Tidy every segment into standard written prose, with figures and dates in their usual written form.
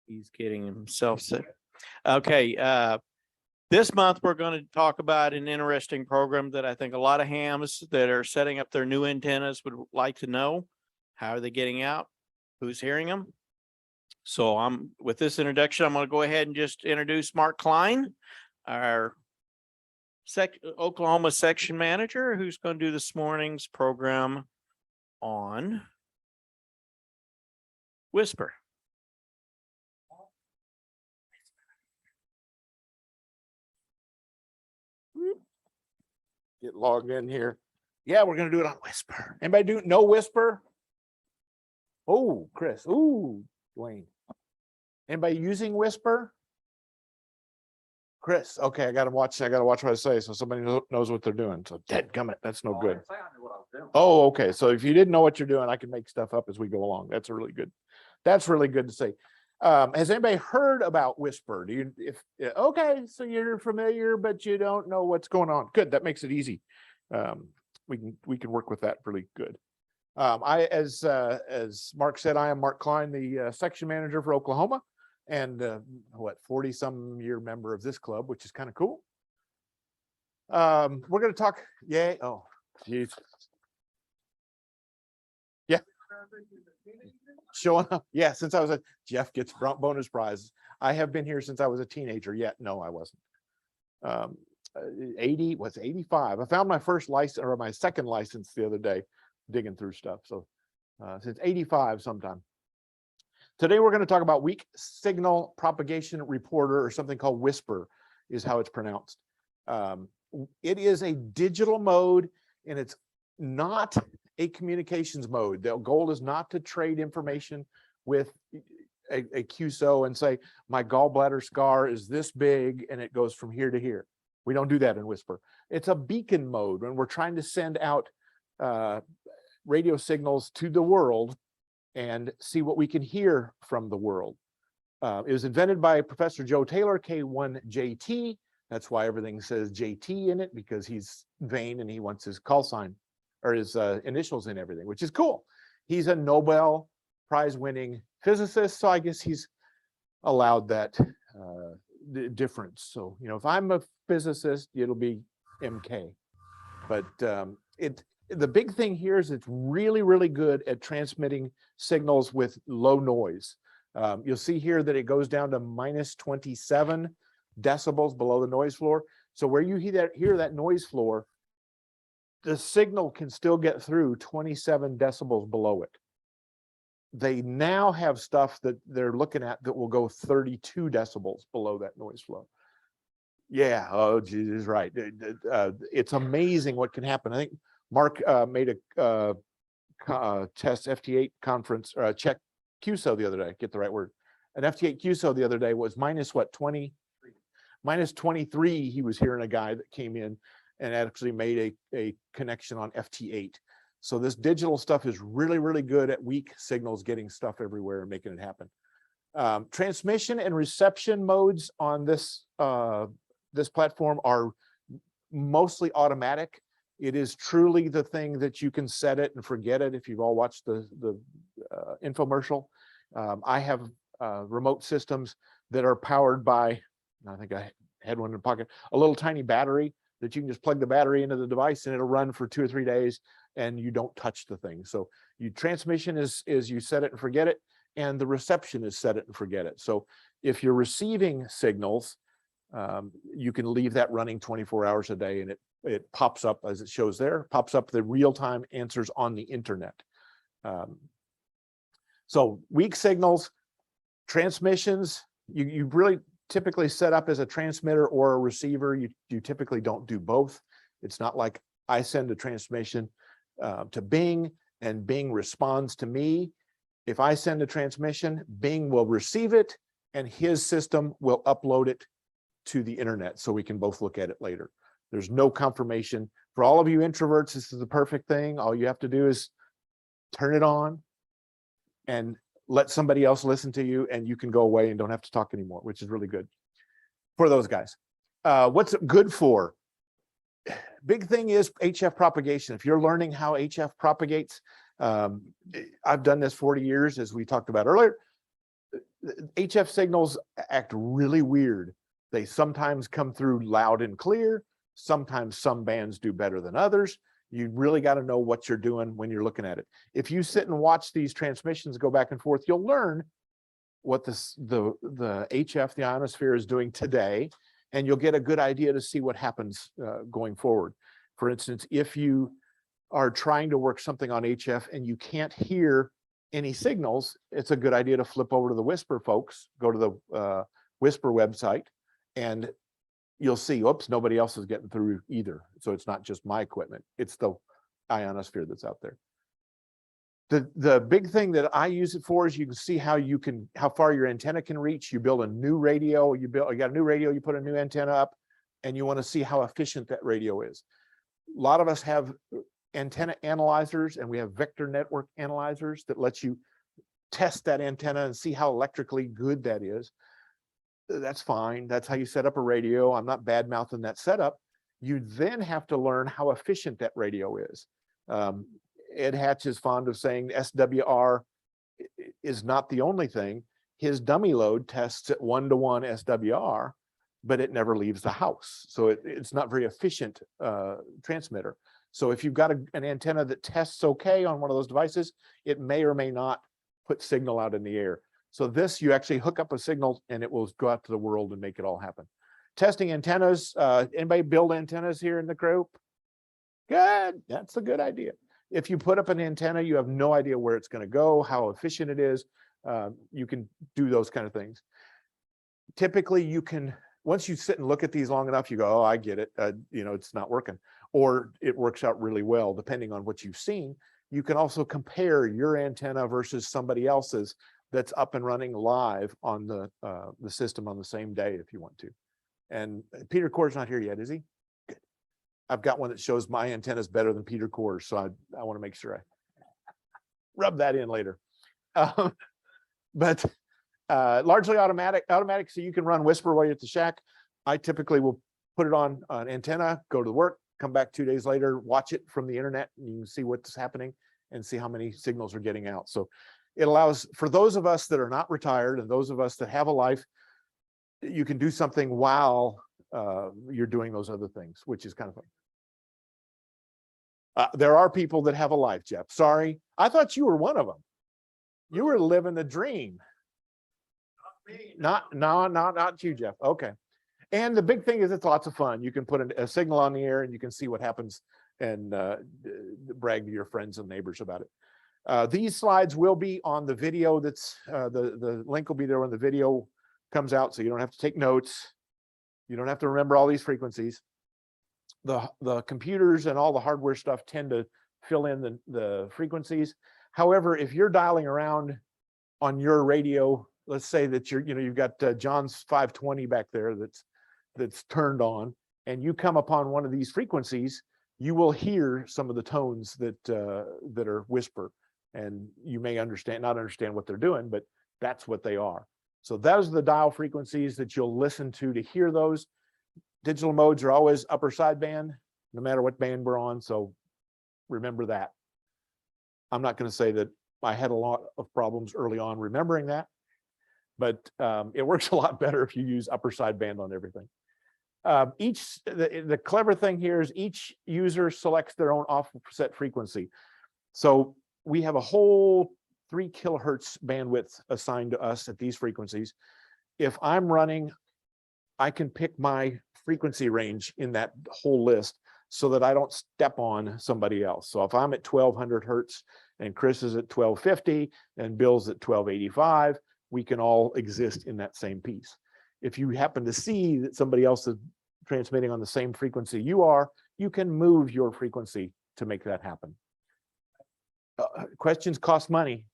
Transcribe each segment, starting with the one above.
He's getting himself sick. Okay. This month, we're going to talk about an interesting program that I think a lot of hams that are setting up their new antennas would like to know. How are they getting out? Who's hearing them? So with this introduction, I'm going to go ahead and just introduce Mark Kleine, our Oklahoma section manager, who's going to do this morning's program on Whisper. Get logged in here. Yeah, we're gonna do it on Whisper. Anybody know Whisper? Oh, Chris. Ooh, Dwayne. Anybody using Whisper? Chris. Okay, I gotta watch what I say so somebody knows what they're doing. So dadgummit, that's no good. Oh, okay. So if you didn't know what you're doing, I can make stuff up as we go along. That's really good to say. Has anybody heard about Whisper? Okay, so you're familiar, but you don't know what's going on. Good, that makes it easy. We can work with that really good. As Mark said, I am Mark Kleine, the section manager for Oklahoma, and 40-some year member of this club, which is kind of cool. We're going to talk. Yay! Oh, geez. Yeah. Showing up. Yeah, since I was Jeff gets bonus prizes. I have been here since I was a teenager. Yet no, I wasn't. 85. I found my first license or my second license the other day, digging through stuff. So since 85 sometime. Today we're going to talk about Weak Signal Propagation Reporter, or something called Whisper is how it's pronounced. It is a digital mode, and it's not a communications mode. The goal is not to trade information with a QSO and say, my gallbladder scar is this big and it goes from here to here. We don't do that in Whisper. It's a beacon mode when we're trying to send out radio signals to the world and see what we can hear from the world. It was invented by Professor Joe Taylor, K1JT. That's why everything says JT in it, because he's vain and he wants his call sign or his initials in everything, which is cool. He's a Nobel Prize winning physicist, so I guess he's allowed that difference. So, if I'm a physicist, it'll be MK. But the big thing here is it's really, really good at transmitting signals with low noise. You'll see here that it goes down to -27 decibels below the noise floor. So where you hear that noise floor, the signal can still get through 27 decibels below it. They now have stuff that they're looking at that will go 32 decibels below that noise flow. Yeah, oh, Jesus, right. It's amazing what can happen. I think Mark made a test FT8 conference, or a check QSO the other day, get the right word. An FT8 QSO the other day was -20, -23. He was hearing a guy that came in and actually made a connection on FT8. So this digital stuff is really, really good at weak signals, getting stuff everywhere and making it happen. Transmission and reception modes on this this platform are mostly automatic. It is truly the thing that you can set it and forget it. If you've all watched the infomercial, I have remote systems that are powered by, I think I had one in the pocket, a little tiny battery that you can just plug the battery into the device and it'll run for 2 or 3 days and you don't touch the thing. So transmission is you set it and forget it, and the reception is set it and forget it. So if you're receiving signals, you can leave that running 24 hours a day, and it pops up, as it shows there, pops up the real-time answers on the internet. So weak signals, transmissions, you really typically set up as a transmitter or a receiver. You typically don't do both. It's not like I send a transmission to Bing and Bing responds to me. If I send a transmission, Bing will receive it and his system will upload it to the internet so we can both look at it later. There's no confirmation. For all of you introverts, this is the perfect thing. All you have to do is turn it on and let somebody else listen to you, and you can go away and don't have to talk anymore, which is really good for those guys. What's it good for? Big thing is HF propagation. If you're learning how HF propagates, I've done this 40 years, as we talked about earlier. HF signals act really weird. They sometimes come through loud and clear. Sometimes some bands do better than others. You really got to know what you're doing when you're looking at it. If you sit and watch these transmissions go back and forth, you'll learn what the HF, the ionosphere, is doing today, and you'll get a good idea to see what happens going forward. For instance, if you are trying to work something on HF and you can't hear any signals, it's a good idea to flip over to the WSPR folks, go to the WSPR website, and you'll see, oops, nobody else is getting through either. So it's not just my equipment, it's the ionosphere that's out there. The big thing that I use it for is you can see how far your antenna can reach. You build a new radio, you got a new radio, you put a new antenna up, and you want to see how efficient that radio is. A lot of us have antenna analyzers, and we have vector network analyzers that lets you test that antenna and see how electrically good that is. That's fine. That's how you set up a radio. I'm not bad mouthing that setup. You then have to learn how efficient that radio is. Ed Hatch is fond of saying SWR is not the only thing. His dummy load tests at 1-to-1 SWR, but it never leaves the house. So it's not very efficient transmitter. So if you've got an antenna that tests okay on one of those devices, it may or may not put signal out in the air. So this, you actually hook up a signal and it will go out to the world and make it all happen. Testing antennas. Anybody build antennas here in the group? Good, that's a good idea. If you put up an antenna, you have no idea where it's going to go, how efficient it is. You can do those kind of things. Typically, you can, once you sit and look at these long enough, you go, oh, I get it. It's not working. Or it works out really well, depending on what you've seen. You can also compare your antenna versus somebody else's that's up and running live on the system on the same day if you want to. And Peter Core's not here yet, is he? Good. I've got one that shows my antenna is better than Peter Core's, so I want to make sure I rub that in later. But largely automatic, so you can run WSPR while you're at the shack. I typically will put it on an antenna, go to work, come back 2 days later, watch it from the internet, and you can see what's happening and see how many signals are getting out. So it allows, for those of us that are not retired and those of us that have a life, you can do something while you're doing those other things, which is kind of fun. There are people that have a life, Jeff. Sorry, I thought you were one of them. You were living the dream. Not you, Jeff. Okay. And the big thing is it's lots of fun. You can put a signal on the air and you can see what happens and brag to your friends and neighbors about it. These slides will be on the video. That's the link will be there when the video comes out, so you don't have to take notes. You don't have to remember all these frequencies. The computers and all the hardware stuff tend to fill in the frequencies. However, if you're dialing around on your radio, let's say that you've got John's 520 back there that's turned on, and you come upon one of these frequencies, you will hear some of the tones that are WSPR, and you may not understand what they're doing, but that's what they are. So those are the dial frequencies that you'll listen to hear those. Digital modes are always upper sideband, no matter what band we're on. So remember that. I'm not going to say that I had a lot of problems early on remembering that, but it works a lot better if you use upper sideband on everything. The clever thing here is each user selects their own offset frequency. So we have a whole 3 kilohertz bandwidth assigned to us at these frequencies. If I'm running, I can pick my frequency range in that whole list so that I don't step on somebody else. So if I'm at 1200 hertz and Chris is at 1250 and Bill's at 1285, we can all exist in that same piece. If you happen to see that somebody else is transmitting on the same frequency you are, you can move your frequency to make that happen. Questions cost money.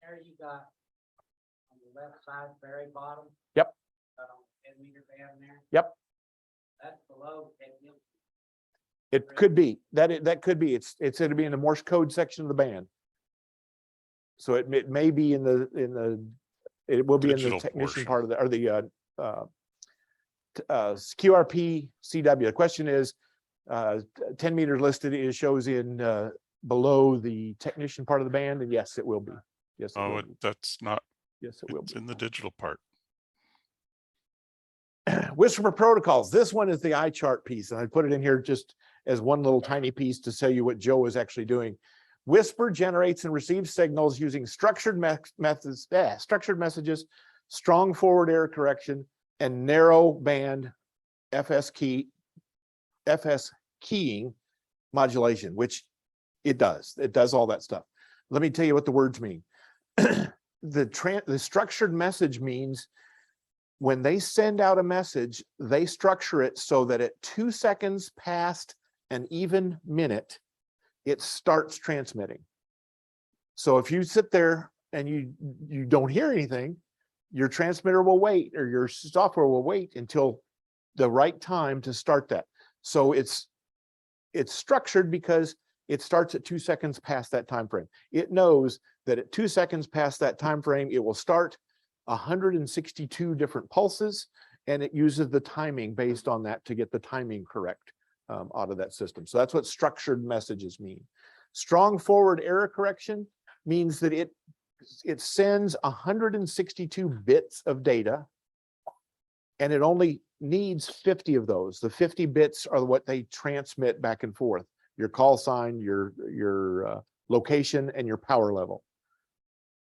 There you got on the left side, very bottom. Yep. 10-meter band there. Yep. That's below 10 meters. It could be that could be. It's going to be in the Morse code section of the band. So it may be it will be Digital in the technician portion. part of the QRP CW. The question is 10 meters listed. It shows in below the technician part of the band, and yes, it will be. Yes, it Oh, will it, be. that's not, Yes, it will it's be. in the digital part. Whisper protocols. This one is the eye chart piece, and I put it in here just as one little tiny piece to tell you what Joe is actually doing. Whisper generates and receives signals using structured messages, strong forward error correction, and narrow band FS keying modulation, which it does. It does all that stuff. Let me tell you what the words mean. The structured message means when they send out a message, they structure it so that at 2 seconds past an even minute, it starts transmitting. So if you sit there and you don't hear anything, your transmitter will wait, or your software will wait until the right time to start that. So it's structured because it starts at 2 seconds past that time frame. It knows that at 2 seconds past that time frame, it will start 162 different pulses, and it uses the timing based on that to get the timing correct out of that system. So that's what structured messages mean. Strong forward error correction means that it sends 162 bits of data, and it only needs 50 of those. The 50 bits are what they transmit back and forth: your call sign, your location, and your power level.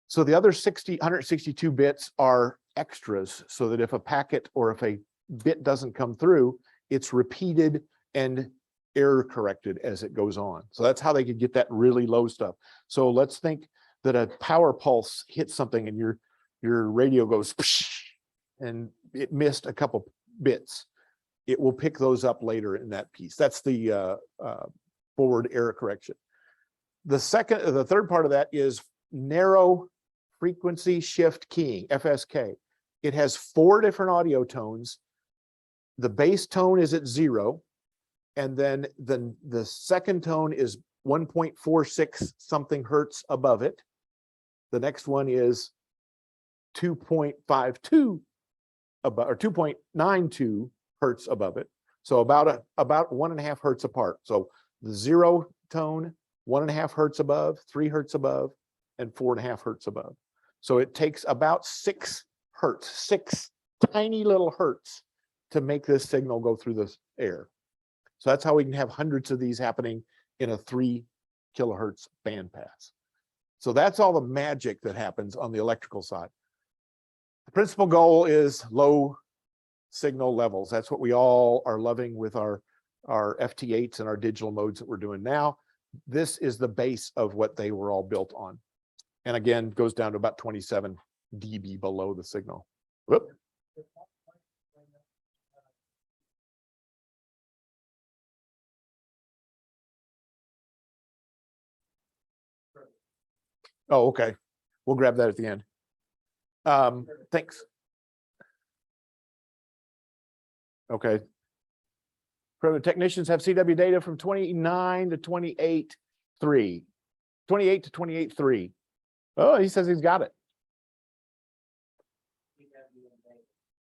So the other 162 bits are extras, so that if a packet or if a bit doesn't come through, it's repeated and error corrected as it goes on. So that's how they could get that really low stuff. So let's think that a power pulse hits something and your radio goes and it missed a couple bits. It will pick those up later in that piece. That's the forward error correction. The third part of that is narrow frequency shift keying, FSK. It has 4 different audio tones. The bass tone is at 0, and then the second tone is 1.46 something hertz above it. The next one is 2.52 above, or 2.92 hertz above it. So about 1.5 hertz apart. So the 0 tone, 1.5 hertz above, 3 hertz above, and 4.5 hertz above. So it takes about 6 hertz, 6 tiny little hertz to make this signal go through the air. So that's how we can have hundreds of these happening in a 3 kilohertz bandpass. So that's all the magic that happens on the electrical side. The principal goal is low signal levels. That's what we all are loving with our FT8s and our digital modes that we're doing now. This is the base of what they were all built on. And again, goes down to about 27 dB below the signal. Whoop. Oh, okay. We'll grab that at the end. Thanks. Okay. Primitive technicians have CW data from 29 to 28.3. 28 to 28.3. Oh, he says he's got it.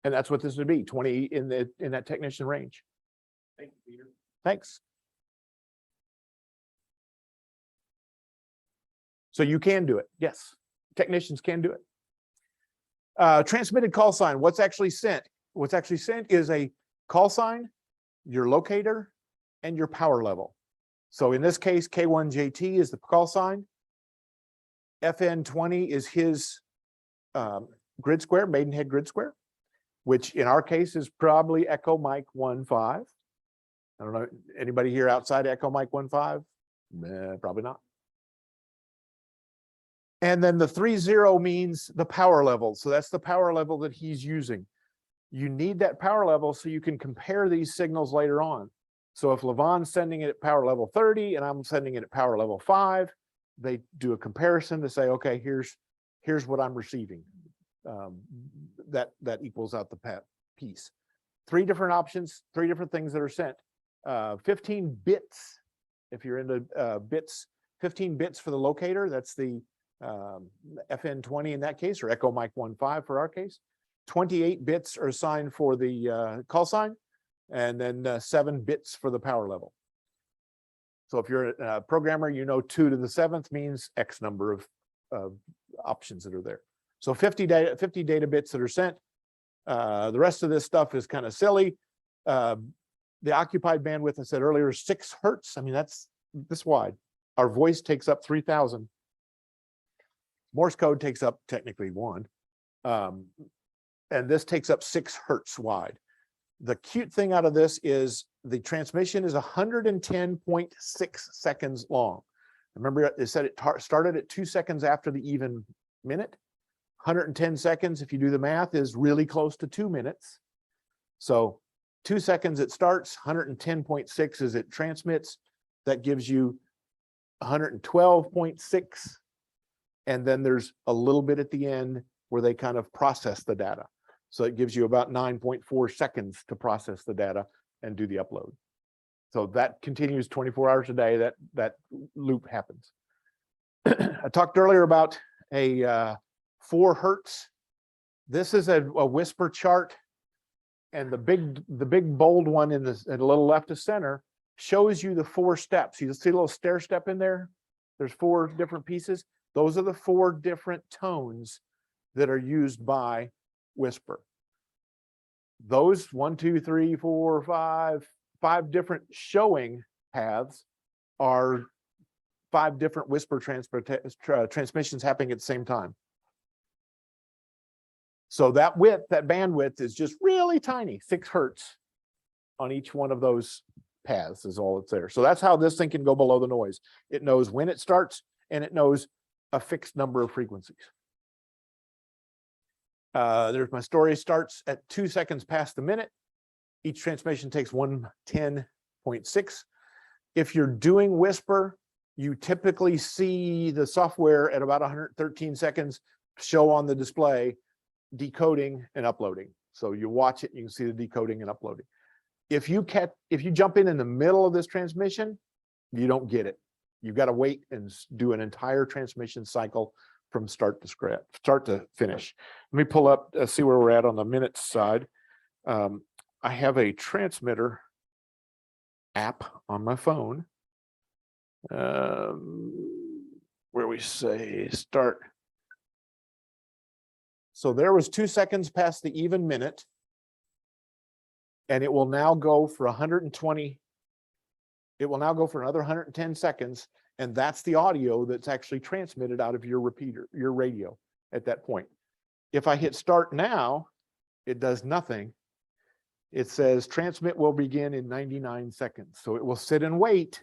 And that's what this would be, 20 in that technician range. Thank you, Peter. Thanks. So you can do it. Yes, technicians can do it. Transmitted call sign. What's actually sent? What's actually sent is a call sign, your locator, and your power level. So in this case, K1JT is the call sign. FN20 is his grid square, Maidenhead grid square, which in our case is probably Echo Mike 1.5. I don't know, anybody here outside Echo Mike 1.5? Nah, probably not. And then the 3.0 means the power level. So that's the power level that he's using. You need that power level so you can compare these signals later on. So if Levon's sending it at power level 30 and I'm sending it at power level 5, they do a comparison to say, okay, here's what I'm receiving. That equals out the piece. 3 different options, 3 different things that are sent. 15 bits, if you're into bits, 15 bits for the locator. That's the FN20 in that case, or Echo Mike 1.5 for our case. 28 bits are assigned for the call sign, and then 7 bits for the power level. So if you're a programmer, you know 2 to the 7th means X number of options that are there. So 50 data bits that are sent. The rest of this stuff is kind of silly. The occupied bandwidth, I said earlier, is 6 hertz. I mean, that's this wide. Our voice takes up 3,000. Morse code takes up technically 1. And this takes up 6 hertz wide. The cute thing out of this is the transmission is 110.6 seconds long. Remember, it said it started at 2 seconds after the even minute. 110 seconds, if you do the math, is really close to 2 minutes. So 2 seconds it starts, 110.6 as it transmits. That gives you 112.6. And then there's a little bit at the end where they kind of process the data. So it gives you about 9.4 seconds to process the data and do the upload. So that continues 24 hours a day. That loop happens. I talked earlier about a 4 hertz. This is a whisper chart, and the big bold one in the little left of center shows you the 4 steps. You see a little stair step in there. There's 4 different pieces. Those are the 4 different tones that are used by whisper. Those 1, 2, 3, 4, 5 different showing paths are 5 different whisper transmissions happening at the same time. So that width, that bandwidth is just really tiny, 6 hertz on each one of those paths is all that's there. So that's how this thing can go below the noise. It knows when it starts and it knows a fixed number of frequencies. There's my story, starts at 2 seconds past the minute. Each transmission takes 110.6. If you're doing whisper, you typically see the software at about 113 seconds show on the display decoding and uploading. So you watch it, you can see the decoding and uploading. If you jump in the middle of this transmission, you don't get it. You've got to wait and do an entire transmission cycle from start to finish. Let me pull up, see where we're at on the minutes side. I have a transmitter app on my phone where we say start. So there was 2 seconds past the even minute, and it will now go for 120. It will now go for another 110 seconds, and that's the audio that's actually transmitted out of your repeater, your radio at that point. If I hit start now, it does nothing. It says transmit will begin in 99 seconds. So it will sit and wait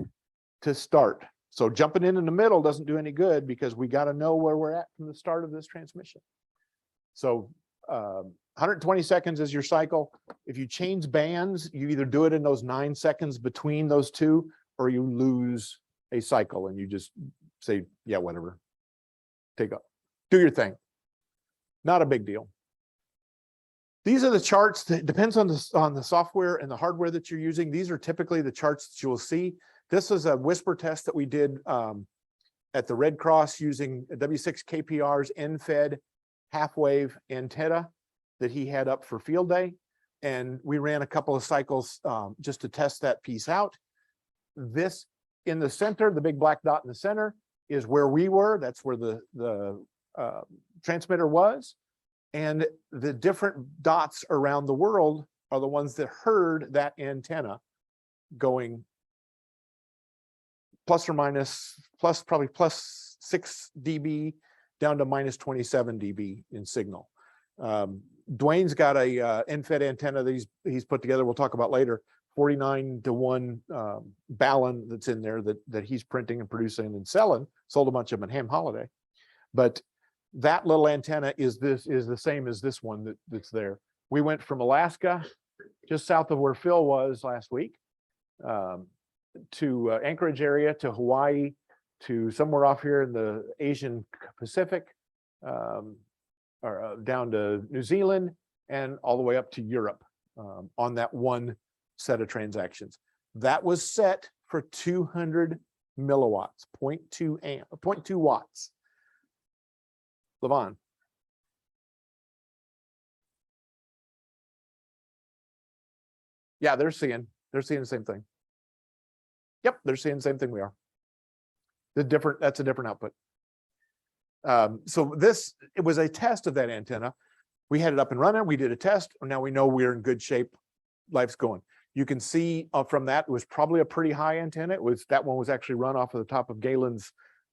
to start. So jumping in the middle doesn't do any good because we got to know where we're at from the start of this transmission. So 120 seconds is your cycle. If you change bands, you either do it in those 9 seconds between those two, or you lose a cycle and you just say, yeah, whatever, take up, do your thing. Not a big deal. These are the charts that depends on the software and the hardware that you're using. These are typically the charts that you will see. This is a whisper test that we did at the Red Cross using W6KPR's N-Fed half-wave antenna that he had up for field day. And we ran a couple of cycles just to test that piece out. This in the center, the big black dot in the center, is where we were. That's where the transmitter was. And the different dots around the world are the ones that heard that antenna going plus or minus, probably plus 6 dB down to minus 27 dB in signal. Dwayne's got a N-Fed antenna that he's put together. We'll talk about later. 49-to-1 Ballon that's in there that he's printing and producing and selling. Sold a bunch of them at Ham Holiday. But that little antenna is the same as this one that's there. We went from Alaska, just south of where Phil was last week, to Anchorage area, to Hawaii, to somewhere off here in the Asian Pacific, or down to New Zealand, and all the way up to Europe on that one set of transactions. That was set for 200 milliwatts, 0.2 watts. Levon. Yeah, they're seeing the same thing. Yep, they're seeing the same thing we are. That's a different output. So it was a test of that antenna. We had it up and running. We did a test. And now we know we're in good shape. Life's going. You can see from that, it was probably a pretty high antenna. That one was actually run off of the top of Galen's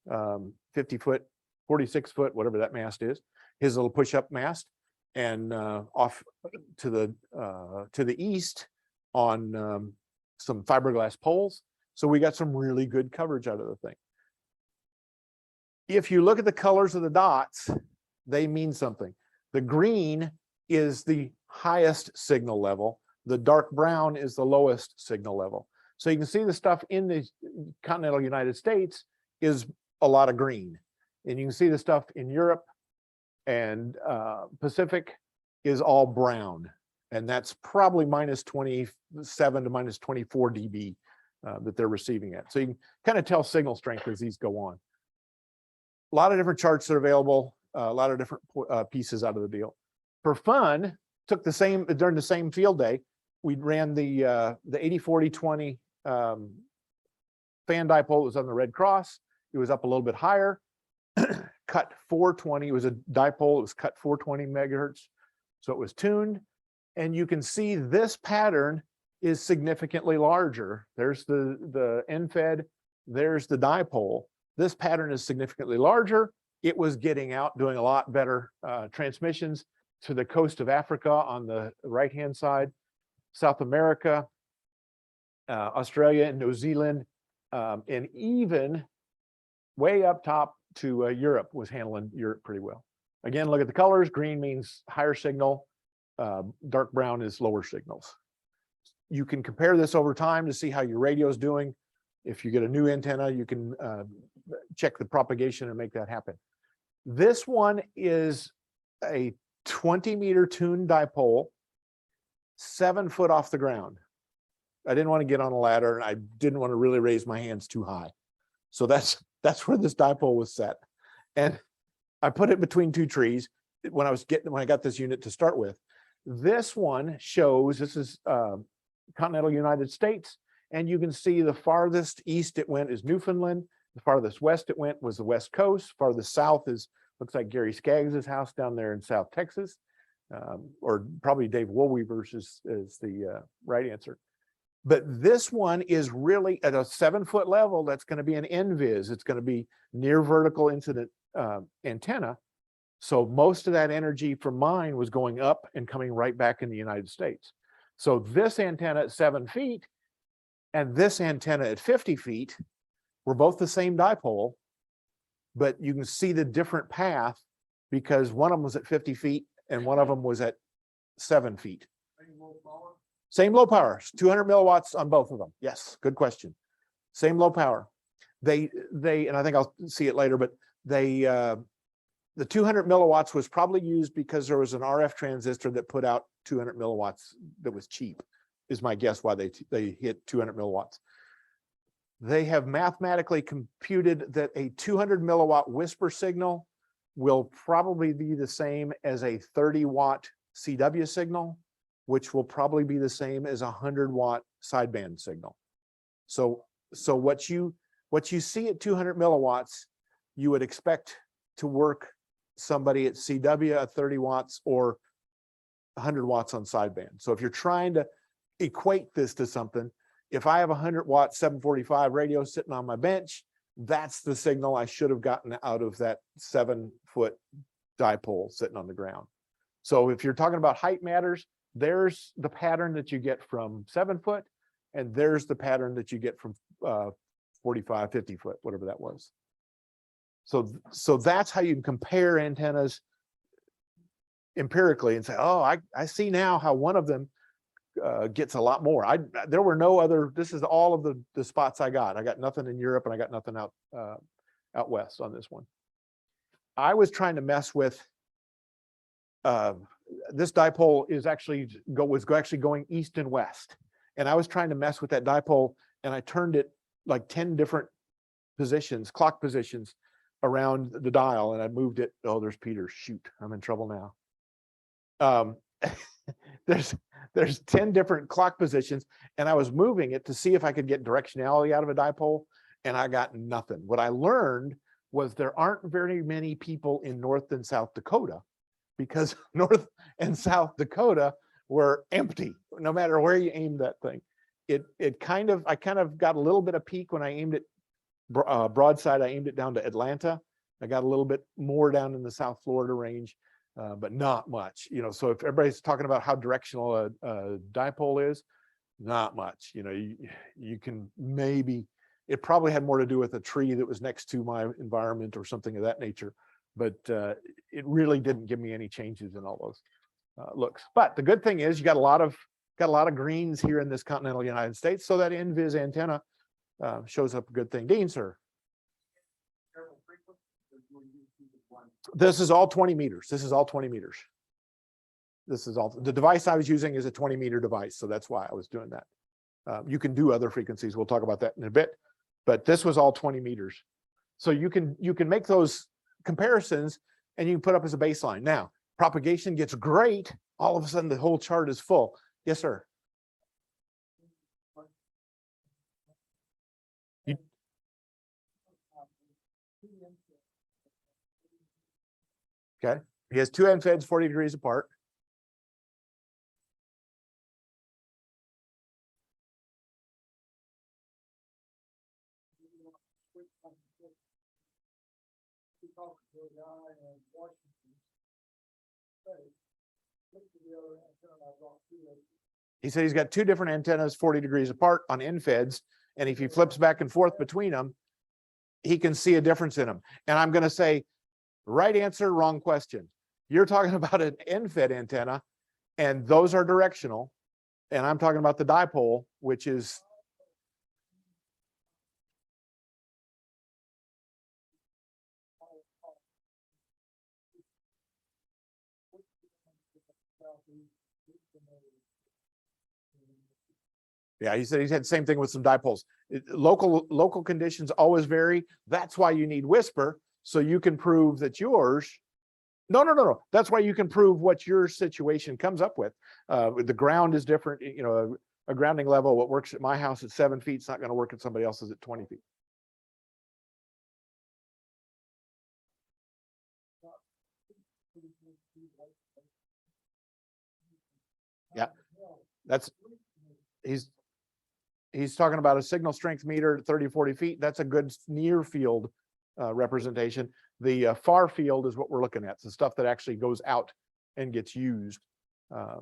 50-foot, 46-foot, whatever that mast is, his little push-up mast, and off to the east on some fiberglass poles. So we got some really good coverage out of the thing. If you look at the colors of the dots, they mean something. The green is the highest signal level. The dark brown is the lowest signal level. So you can see the stuff in the continental United States is a lot of green. And you can see the stuff in Europe and Pacific is all brown. And that's probably minus 27 to minus 24 dB that they're receiving at. So you can kind of tell signal strength as these go on. A lot of different charts that are available, a lot of different pieces out of the deal. For fun, took the same, during the same field day, we ran the 80-40-20 fan dipole that was on the Red Cross. It was up a little bit higher, cut 420. It was a dipole, it was cut 420 megahertz. So it was tuned. And you can see this pattern is significantly larger. There's the NFED, there's the dipole. This pattern is significantly larger. It was getting out, doing a lot better transmissions to the coast of Africa on the right-hand side, South America, Australia and New Zealand, and even way up top to Europe was handling Europe pretty well. Again, look at the colors. Green means higher signal. Dark brown is lower signals. You can compare this over time to see how your radio is doing. If you get a new antenna, you can check the propagation and make that happen. This one is a 20-meter tuned dipole, 7 foot off the ground. I didn't want to get on a ladder, and I didn't want to really raise my hands too high. So that's where this dipole was set. And I put it between two trees when I got this unit to start with. This one shows, this is continental United States, and you can see the farthest east it went is Newfoundland. The farthest west it went was the West Coast. Farthest south is, looks like Gary Skaggs' house down there in South Texas, or probably Dave Woolweaver's is the right answer. But this one is really at a 7 foot level. That's going to be an NVIS. It's going to be near vertical incident antenna. So most of that energy from mine was going up and coming right back in the United States. So this antenna at 7 feet and this antenna at 50 feet were both the same dipole, but you can see the different path because one of them was at 50 feet and one of them was at 7 feet. Same low power, 200 milliwatts on both of them. Yes, good question. Same low power. They and I think I'll see it later, but the 200 milliwatts was probably used because there was an RF transistor that put out 200 milliwatts that was cheap, is my guess why they hit 200 milliwatts. They have mathematically computed that a 200 milliwatt whisper signal will probably be the same as a 30-watt CW signal, which will probably be the same as a 100-watt sideband signal. So what you see at 200 milliwatts, you would expect to work somebody at CW at 30 watts or 100 watts on sideband. So if you're trying to equate this to something, if I have a 100-watt 745 radio sitting on my bench, that's the signal I should have gotten out of that 7 foot dipole sitting on the ground. So if you're talking about height matters, there's the pattern that you get from 7 foot, and there's the pattern that you get from 45, 50 foot, whatever that was. So that's how you can compare antennas empirically and say, oh, I see now how one of them gets a lot more. There were no other, this is all of the spots I got. I got nothing in Europe and I got nothing out west on this one. I was trying to mess with, this dipole is actually going east and west. And I was trying to mess with that dipole and I turned it like 10 different positions, clock positions around the dial, and I moved it. Oh, there's Peter. Shoot, I'm in trouble now. There's 10 different clock positions, and I was moving it to see if I could get directionality out of a dipole, and I got nothing. What I learned was there aren't very many people in North and South Dakota, because North and South Dakota were empty, no matter where you aimed that thing. I kind of got a little bit of peak when I aimed it broadside. I aimed it down to Atlanta. I got a little bit more down in the South Florida range, but not much. So if everybody's talking about how directional a dipole is, not much. You can maybe, it probably had more to do with a tree that was next to my environment or something of that nature, but it really didn't give me any changes in all those looks. But the good thing is you got a lot of greens here in this continental United States, so that NVIS antenna shows up a good thing. Dean, sir. This is all 20 meters. This is all 20 meters. This is all, the device I was using is a 20-meter device, so that's why I was doing that. You can do other frequencies. We'll talk about that in a bit, but this was all 20 meters. So you can make those comparisons and you can put up as a baseline. Now, propagation gets great. All of a sudden, the whole chart is full. Yes, sir. Okay. He has two NFEDs 40 degrees apart. He said he's got two different antennas 40 degrees apart on NFEDs, and if he flips back and forth between them, he can see a difference in them. And I'm going to say, right answer, wrong question. You're talking about an NFED antenna, and those are directional, and I'm talking about the dipole, which is yeah, he said he's had the same thing with some dipoles. Local conditions always vary. That's why you need Whisper, so you can prove that yours. No. That's why you can prove what your situation comes up with. The ground is different. A grounding level, what works at my house at 7 feet is not going to work at somebody else's at 20 feet. Yeah, he's talking about a signal strength meter at 30, 40 feet. That's a good near field representation. The far field is what we're looking at. It's the stuff that actually goes out and gets used.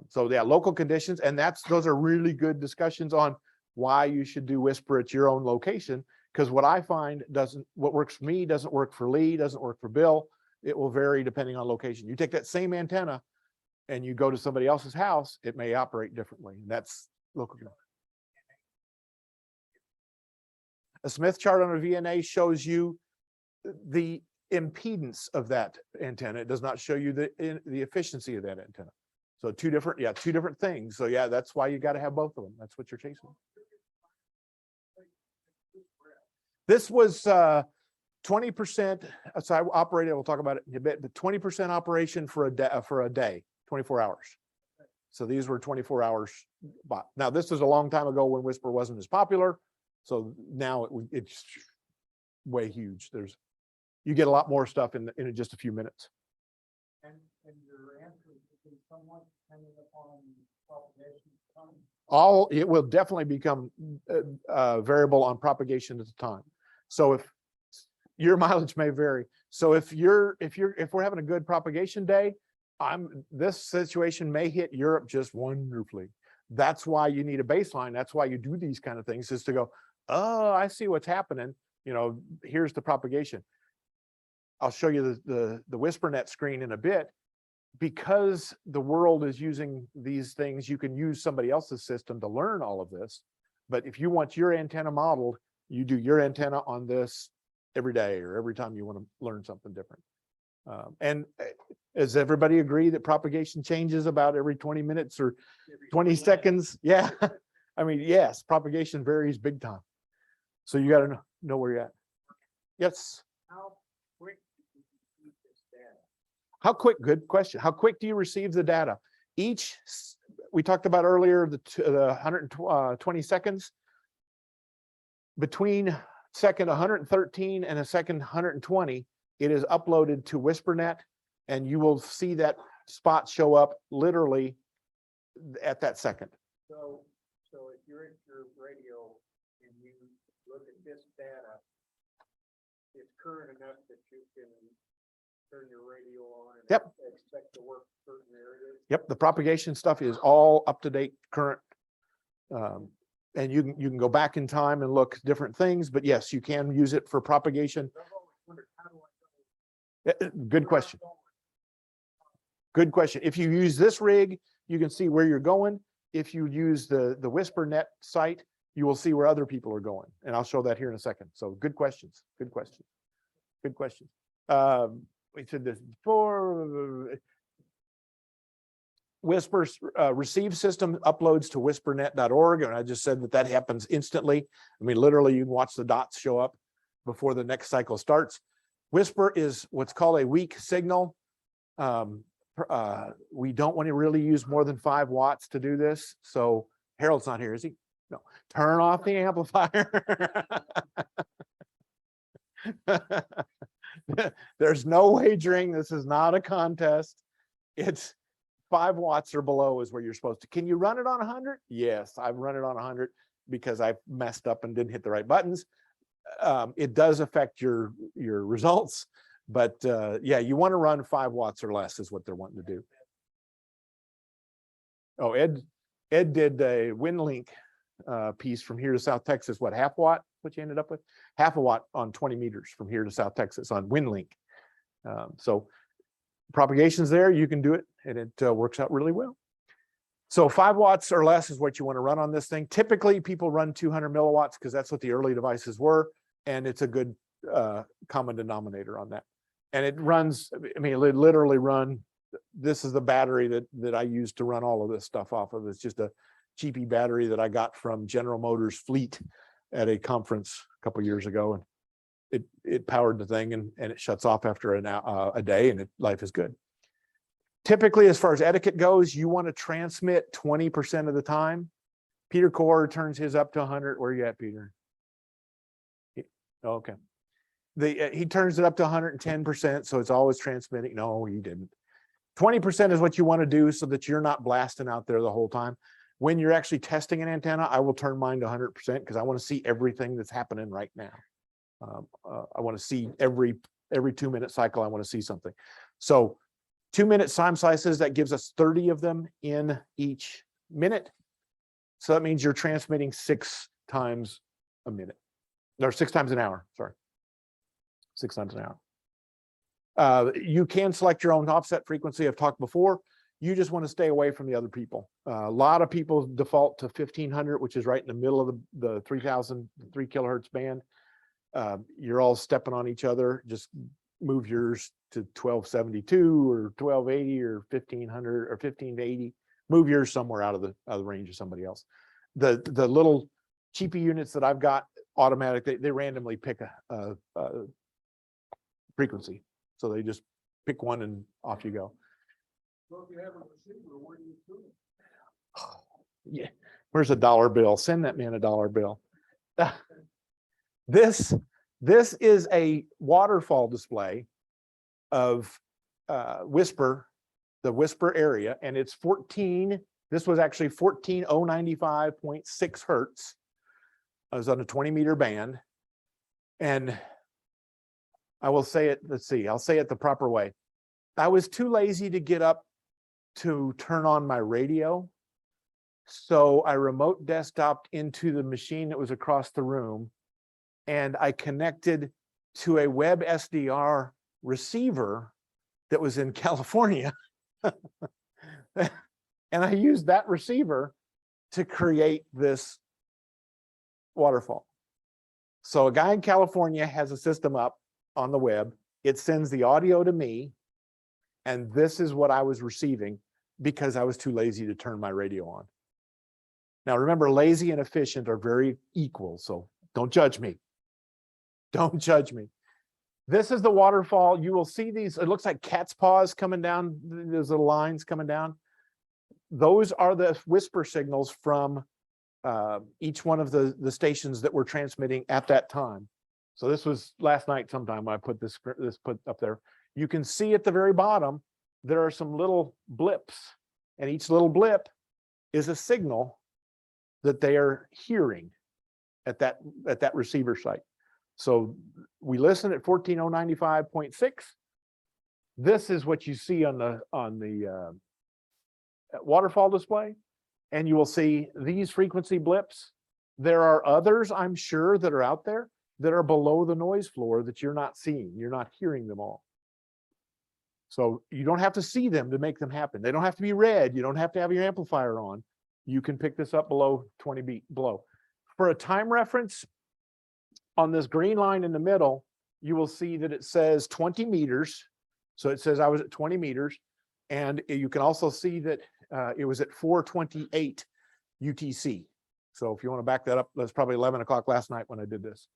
So yeah, local conditions, and those are really good discussions on why you should do Whisper at your own location. Because what I find what works for me doesn't work for Lee, doesn't work for Bill. It will vary depending on location. You take that same antenna and you go to somebody else's house, it may operate differently. And that's local. A Smith chart on a VNA shows you the impedance of that antenna. It does not show you the efficiency of that antenna. So two different things. So yeah, that's why you got to have both of them. That's what you're chasing. This was 20%. So I operated, we'll talk about it in a bit, but 20% operation for a day, 24 hours. So these were 24 hours. Now this was a long time ago when Whisper wasn't as popular. So now it's way huge. You get a lot more stuff in just a few minutes. And your answer is somewhat depending upon propagation time. It will definitely become variable on propagation at the time. So if your mileage may vary. So if we're having a good propagation day, this situation may hit Europe just wonderfully. That's why you need a baseline. That's why you do these kind of things, is to go, oh, I see what's happening. Here's the propagation. I'll show you the WhisperNet screen in a bit. Because the world is using these things, you can use somebody else's system to learn all of this. But if you want your antenna modeled, you do your antenna on this every day or every time you want to learn something different. And does everybody agree that propagation changes about every 20 minutes or 20 seconds? Yeah. I mean, yes, propagation varies big time. So you got to know where you're at. Yes. How quick do you receive this data? How quick? Good question. How quick do you receive the data? We talked about earlier, the 120 seconds. Between second 113 and a second 120, it is uploaded to WhisperNet, and you will see that spot show up literally at that second. So if you're at your radio and you look at this data, it's current enough that you can turn your radio on and Yep. expect to work certain areas. Yep, the propagation stuff is all up to date, current. And you can go back in time and look different things, but yes, you can use it for propagation. I've always wondered, how do I know Good where I'm question. going? Good question. If you use this rig, you can see where you're going. If you use the WhisperNet site, you will see where other people are going. And I'll show that here in a second. So good questions. Good questions. Good questions. We said this before. Whisper's receive system uploads to whispernet.org, and I just said that happens instantly. I mean, literally, you can watch the dots show up before the next cycle starts. Whisper is what's called a weak signal. We don't want to really use more than 5 watts to do this. So Harold's not here, is he? No. Turn off the amplifier. There's no wagering. This is not a contest. It's 5 watts or below is where you're supposed to. Can you run it on 100? Yes, I've run it on 100 because I messed up and didn't hit the right buttons. It does affect your results, but yeah, you want to run 5 watts or less is what they're wanting to do. Oh, Ed did a WinLink piece from here to South Texas. What, half watt? What you ended up with? Half a watt on 20 meters from here to South Texas on WinLink. So propagation's there, you can do it, and it works out really well. So 5 watts or less is what you want to run on this thing. Typically, people run 200 milliwatts because that's what the early devices were, and it's a good common denominator on that. And it runs, I mean, it literally run. This is the battery that I use to run all of this stuff off of. It's just a cheapy battery that I got from General Motors fleet at a conference a couple of years ago, and it powered the thing, and it shuts off after a day, and life is good. Typically, as far as etiquette goes, you want to transmit 20% of the time. Peter Core turns his up to 100. Where are you at, Peter? Okay. He turns it up to 110%, so it's always transmitting. No, he didn't. 20% is what you want to do so that you're not blasting out there the whole time. When you're actually testing an antenna, I will turn mine to 100% because I want to see everything that's happening right now. I want to see every 2-minute cycle. I want to see something. So 2-minute time slices, that gives us 30 of them in each minute. So that means you're transmitting 6 times a minute, or 6 times an hour. Sorry, 6 times an hour. You can select your own offset frequency. I've talked before. You just want to stay away from the other people. A lot of people default to 1500, which is right in the middle of the 3000, 3 kilohertz band. You're all stepping on each other. Just move yours to 1272 or 1280 or 1500 or 1580. Move yours somewhere out of the range of somebody else. The little cheapy units that I've got automatic, they randomly pick a frequency. So they just pick one and off you go. Well, if you have a receiver, where do you put it? Yeah, where's a dollar bill? Send that man a dollar bill. This is a waterfall display of Whisper, the Whisper area, and it's 14. This was actually 14095.6 hertz. I was on a 20-meter band, and I will say it. Let's see. I'll say it the proper way. I was too lazy to get up to turn on my radio, so I remote desktoped into the machine that was across the room, and I connected to a WebSDR receiver that was in California. And I used that receiver to create this waterfall. So a guy in California has a system up on the web. It sends the audio to me, and this is what I was receiving because I was too lazy to turn my radio on. Now remember, lazy and efficient are very equal, so don't judge me. Don't judge me. This is the waterfall. You will see these, it looks like cat's paws coming down. There's the lines coming down. Those are the Whisper signals from each one of the stations that were transmitting at that time. So this was last night sometime when I put this put up there. You can see at the very bottom, there are some little blips, and each little blip is a signal that they are hearing at that receiver site. So we listen at 14.095.6. This is what you see on the waterfall display, and you will see these frequency blips. There are others, I'm sure, that are out there that are below the noise floor that you're not seeing. You're not hearing them all. So you don't have to see them to make them happen. They don't have to be red. You don't have to have your amplifier on. You can pick this up below 20 beat below. For a time reference, on this green line in the middle, you will see that it says 20 meters. So it says I was at 20 meters. And you can also see that it was at 4:28 UTC. So if you want to back that up, that's probably 11 o'clock last night when I did this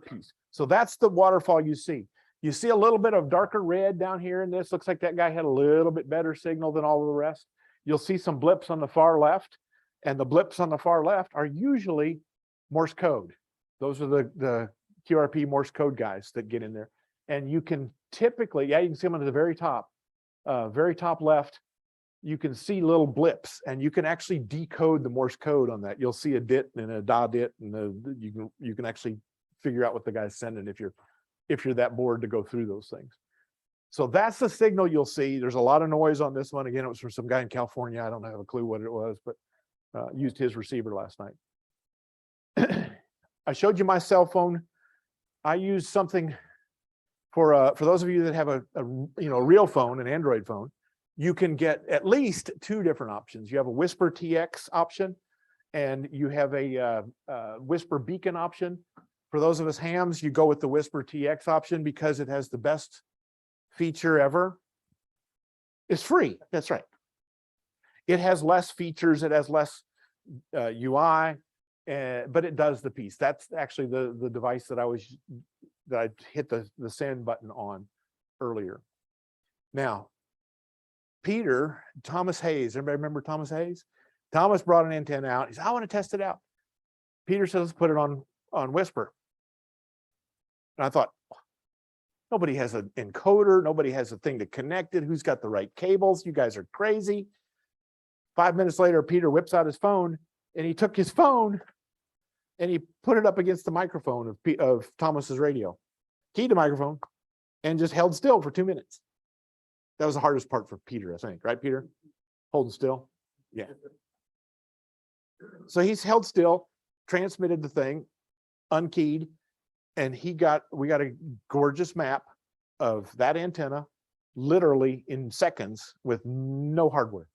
piece. So that's the waterfall you see. You see a little bit of darker red down here in this. Looks like that guy had a little bit better signal than all of the rest. You'll see some blips on the far left, and the blips on the far left are usually Morse code. Those are the QRP Morse code guys that get in there. And you can typically, yeah, you can see them at the very top left. You can see little blips, and you can actually decode the Morse code on that. You'll see a dit and a da dit, and you can actually figure out what the guy's sending if you're that bored to go through those things. So that's the signal you'll see. There's a lot of noise on this one. Again, it was from some guy in California. I don't have a clue what it was, but used his receiver last night. I showed you my cell phone. I use something for those of you that have a real phone, an Android phone. You can get at least two different options. You have a WSPR-TX option, and you have a WSPR beacon option. For those of us hams, you go with the WSPR-TX option because it has the best feature ever. It's free. That's right. It has less features. It has less UI, but it does the piece. That's actually the device that I hit the send button on earlier. Now, Thomas Hayes, everybody remember Thomas Hayes? Thomas brought an antenna out. He said, I want to test it out. Peter said, let's put it on WSPR. And I thought, nobody has an encoder. Nobody has a thing to connect it. Who's got the right cables? You guys are crazy. 5 minutes later, Peter whips out his phone, and he took his phone and he put it up against the microphone of Thomas's radio, keyed the microphone, and just held still for 2 minutes. That was the hardest part for Peter, I think, right, Peter? Holding still? Yeah. So he's held still, transmitted the thing, unkeyed, and we got a gorgeous map of that antenna literally in seconds with no hardware.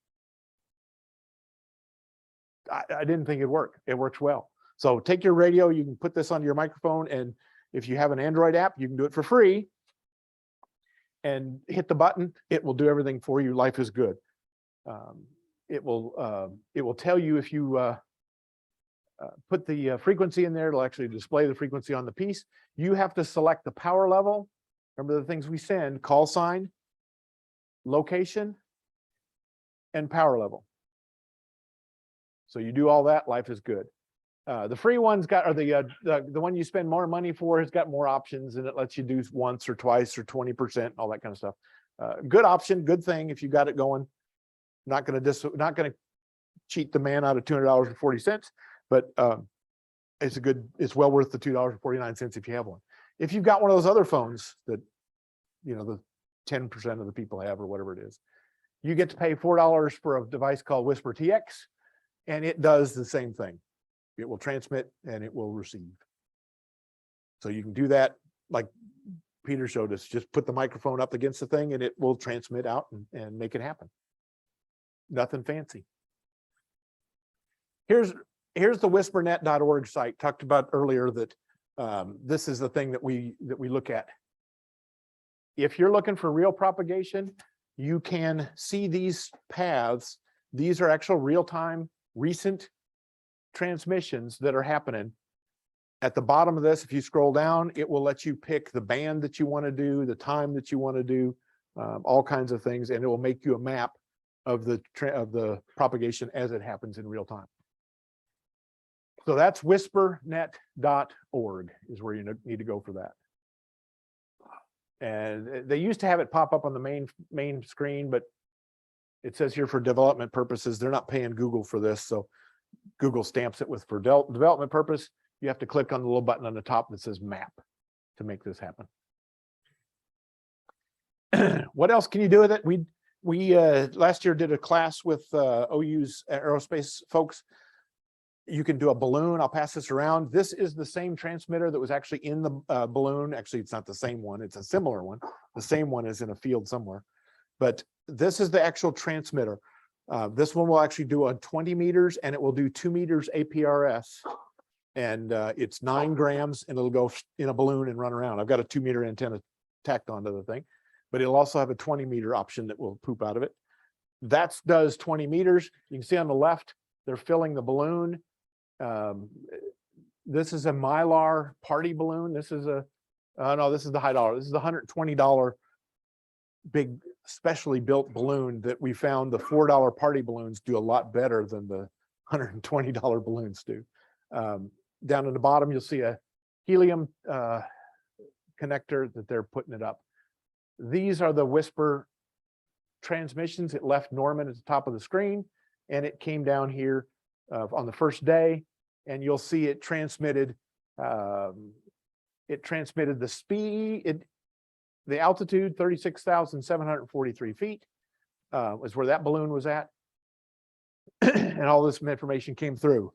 I didn't think it'd work. It works well. So take your radio, you can put this on your microphone, and if you have an Android app, you can do it for free and hit the button. It will do everything for you. Life is good. It will tell you if you put the frequency in there. It'll actually display the frequency on the piece. You have to select the power level. Remember the things we send: call sign, location, and power level. So you do all that, life is good. The free one's got, or the one you spend more money for has got more options, and it lets you do once or twice or 20%, all that kind of stuff. Good option, good thing if you got it going. Not gonna cheat the man out of $200.40, but it's well worth the $2.49 if you have one. If you've got one of those other phones that the 10% of the people have, or whatever it is, you get to pay $4 for a device called WSPR-TX, and it does the same thing. It will transmit and it will receive. So you can do that like Peter showed us. Just put the microphone up against the thing and it will transmit out and make it happen. Nothing fancy. Here's the whispernet.org site. Talked about earlier that this is the thing that we look at. If you're looking for real propagation, you can see these paths. These are actual real-time recent transmissions that are happening. At the bottom of this, if you scroll down, it will let you pick the band that you want to do, the time that you want to do, all kinds of things, and it will make you a map of the propagation as it happens in real time. So that's whispernet.org is where you need to go for that. And they used to have it pop up on the main screen, but it says here for development purposes, they're not paying Google for this. So Google stamps it with for development purpose. You have to click on the little button on the top that says map to make this happen. What else can you do with it? We last year did a class with OU's aerospace folks. You can do a balloon. I'll pass this around. This is the same transmitter that was actually in the balloon. Actually, it's not the same one. It's a similar one. The same one is in a field somewhere. But this is the actual transmitter. This one will actually do on 20 meters and it will do 2 meters APRS. And it's 9 grams and it'll go in a balloon and run around. I've got a 2 meter antenna tacked onto the thing, but it'll also have a 20 meter option that will poop out of it. That does 20 meters. You can see on the left, they're filling the balloon. This is a Mylar party balloon. This is a, no, this is the high dollar. This is the $120 big specially built balloon that we found the $4 party balloons do a lot better than the $120 balloons do. Down at the bottom, you'll see a helium connector that they're putting it up. These are the Whisper transmissions. It left Norman at the top of the screen and it came down here on the first day, and you'll see it transmitted the speed, the altitude, 36,743 feet is where that balloon was at. And all this information came through.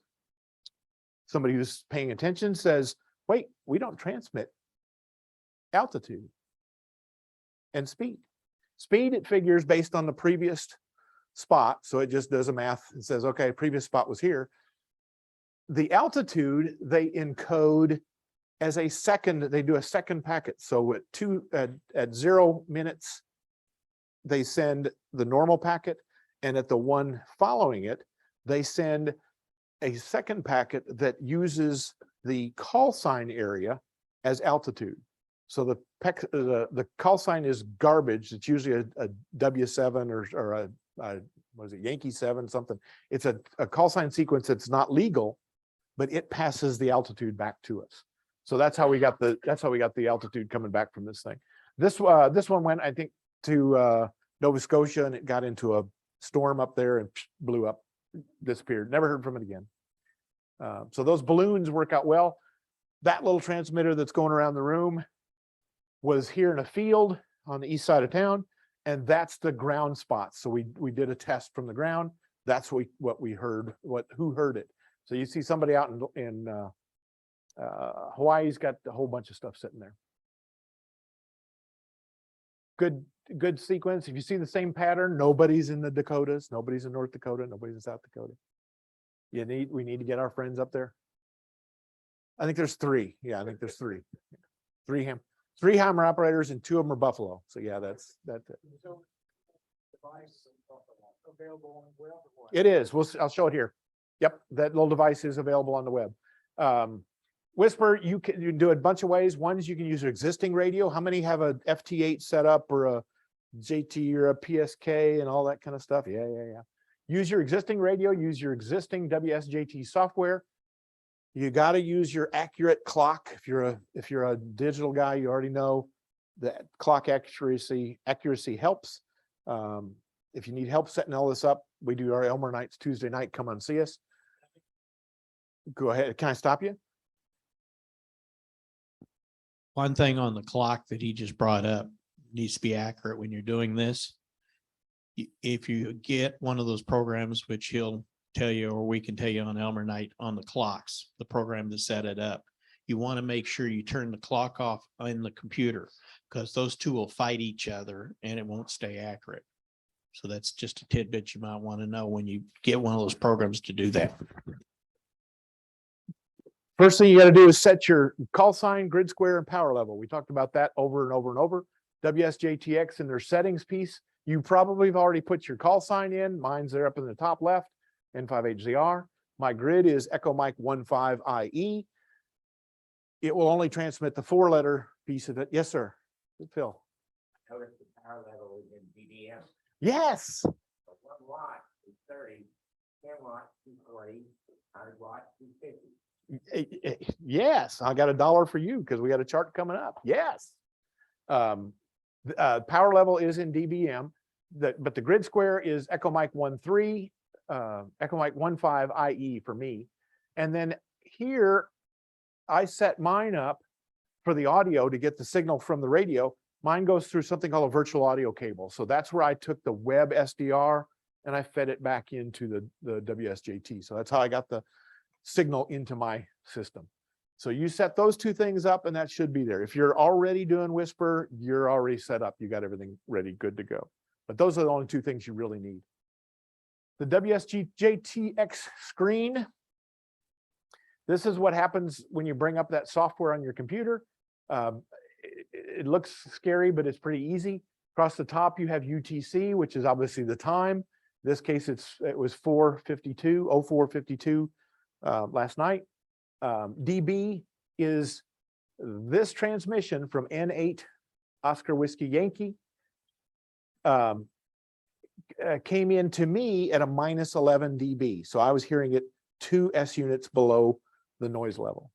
Somebody who's paying attention says, wait, we don't transmit altitude and speed. Speed, it figures based on the previous spot. So it just does a math and says, okay, previous spot was here. The altitude, they encode as a second, they do a second packet. So at 0 minutes, they send the normal packet. And at the one following it, they send a second packet that uses the call sign area as altitude. So the call sign is garbage. It's usually a W7 or a what is it, Yankee 7 something. It's a call sign sequence that's not legal, but it passes the altitude back to us. So that's how we got the altitude coming back from this thing. This one went, I think, to Nova Scotia, and it got into a storm up there and blew up, disappeared. Never heard from it again. So those balloons work out well. That little transmitter that's going around the room was here in a field on the east side of town, and that's the ground spot. So we did a test from the ground. That's what we heard. Who heard it? So you see somebody out in Hawaii's got a whole bunch of stuff sitting there. Good sequence. If you see the same pattern, nobody's in the Dakotas, nobody's in North Dakota, nobody's in South Dakota. We need to get our friends up there. I think there's 3. Yeah, I think there's 3. 3 hammer operators and 2 of them are Buffalo. So yeah, that's it. So device available on the web or what? It is. I'll show it here. Yep, that little device is available on the web. Whisper, you can do it a bunch of ways. One is you can use your existing radio. How many have a FT8 set up or a JT or a PSK and all that kind of stuff? Yeah. Use your existing radio, use your existing WSJT software. You got to use your accurate clock. If you're a digital guy, you already know that clock accuracy helps. If you need help setting all this up, we do our Elmer nights Tuesday night. Come on, see us. Go ahead. Can I stop you? One thing on the clock that he just brought up needs to be accurate when you're doing this. If you get one of those programs, which he'll tell you, or we can tell you on Elmer Night on the clocks, the program to set it up, you want to make sure you turn the clock off in the computer, because those two will fight each other and it won't stay accurate. So that's just a tidbit you might want to know when you get one of those programs to do that. First thing you got to do is set your call sign, grid square, and power level. We talked about that over and over and over. WSJT-X in their settings piece, you probably have already put your call sign in. Mine's there up in the top left, N5HZR. My grid is Echo Mike 15IE. It will only transmit the 4-letter piece of it. Yes, sir. Phil. I noticed the power level is in BDS. Yes. 1 watt is 30, 10 watt 240, 100 watt, 250. Yes, I got $1 for you because we got a chart coming up. Yes. Power level is in dBm, but the grid square is Echo Mike 13, Echo Mike 15 IE for me. And then here, I set mine up for the audio to get the signal from the radio. Mine goes through something called a virtual audio cable. So that's where I took the WebSDR and I fed it back into the WSJT. So that's how I got the signal into my system. So you set those two things up and that should be there. If you're already doing Whisper, you're already set up. You got everything ready, good to go. But those are the only two things you really need. The WSJT-X screen. This is what happens when you bring up that software on your computer. It looks scary, but it's pretty easy. Across the top, you have UTC, which is obviously the time. In this case, it was 04:52 last night. DB is this transmission from N8 Oscar Whiskey Yankee. Came in to me at a -11 dB. So I was hearing it 2 S units below the noise level.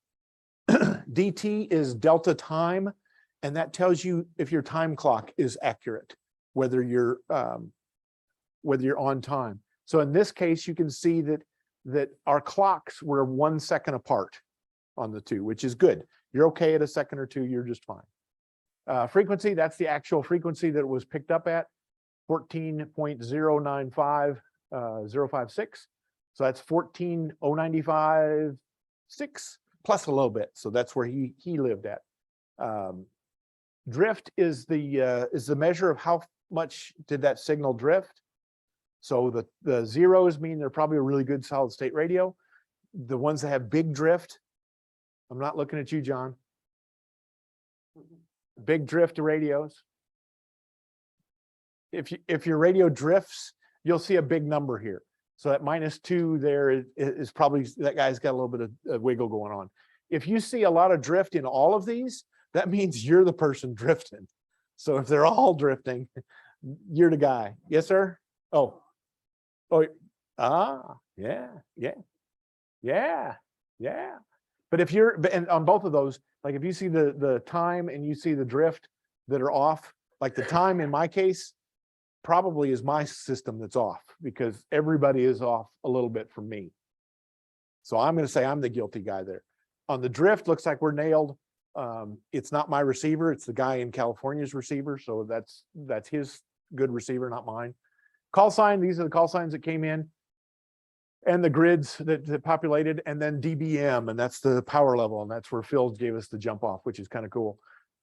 DT is delta time, and that tells you if your time clock is accurate, whether you're on time. So in this case, you can see that our clocks were 1 second apart on the two, which is good. You're okay at a second or two, you're just fine. Frequency, that's the actual frequency that it was picked up at, 14.095056. So that's 14.0956 plus a little bit. So that's where he lived at. Drift is the measure of how much did that signal drift. So the zeros mean they're probably a really good solid state radio. The ones that have big drift, I'm not looking at you, John. Big drift radios. If your radio drifts, you'll see a big number here. So that -2 there is probably, that guy's got a little bit of wiggle going on. If you see a lot of drift in all of these, that means you're the person drifting. So if they're all drifting, you're the guy. Yes, sir? Oh, yeah. But if and on both of those, like if you see the time and you see the drift that are off, like the time in my case, probably is my system that's off because everybody is off a little bit from me. So I'm going to say I'm the guilty guy there. On the drift, looks like we're nailed. It's not my receiver, it's the guy in California's receiver. So that's his good receiver, not mine. Call sign, these are the call signs that came in. And the grids that populated, and then dBm, and that's the power level, and that's where Phil gave us the jump off, which is kind of cool.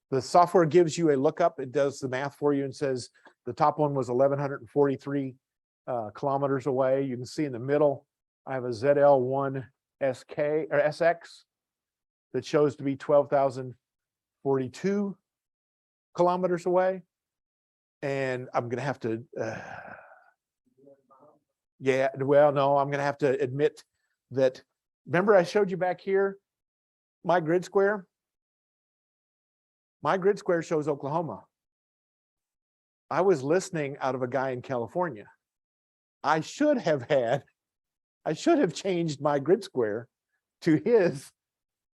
The software gives you a lookup. It does the math for you and says the top one was 1,143 kilometers away. You can see in the middle, I have a ZL1 SK or SX that shows to be 12,042 kilometers away. And I'm going to have to, yeah, well, no, I'm going to have to admit that, remember I showed you back here, my grid square? My grid square shows Oklahoma. I was listening out of a guy in California. I should have changed my grid square to his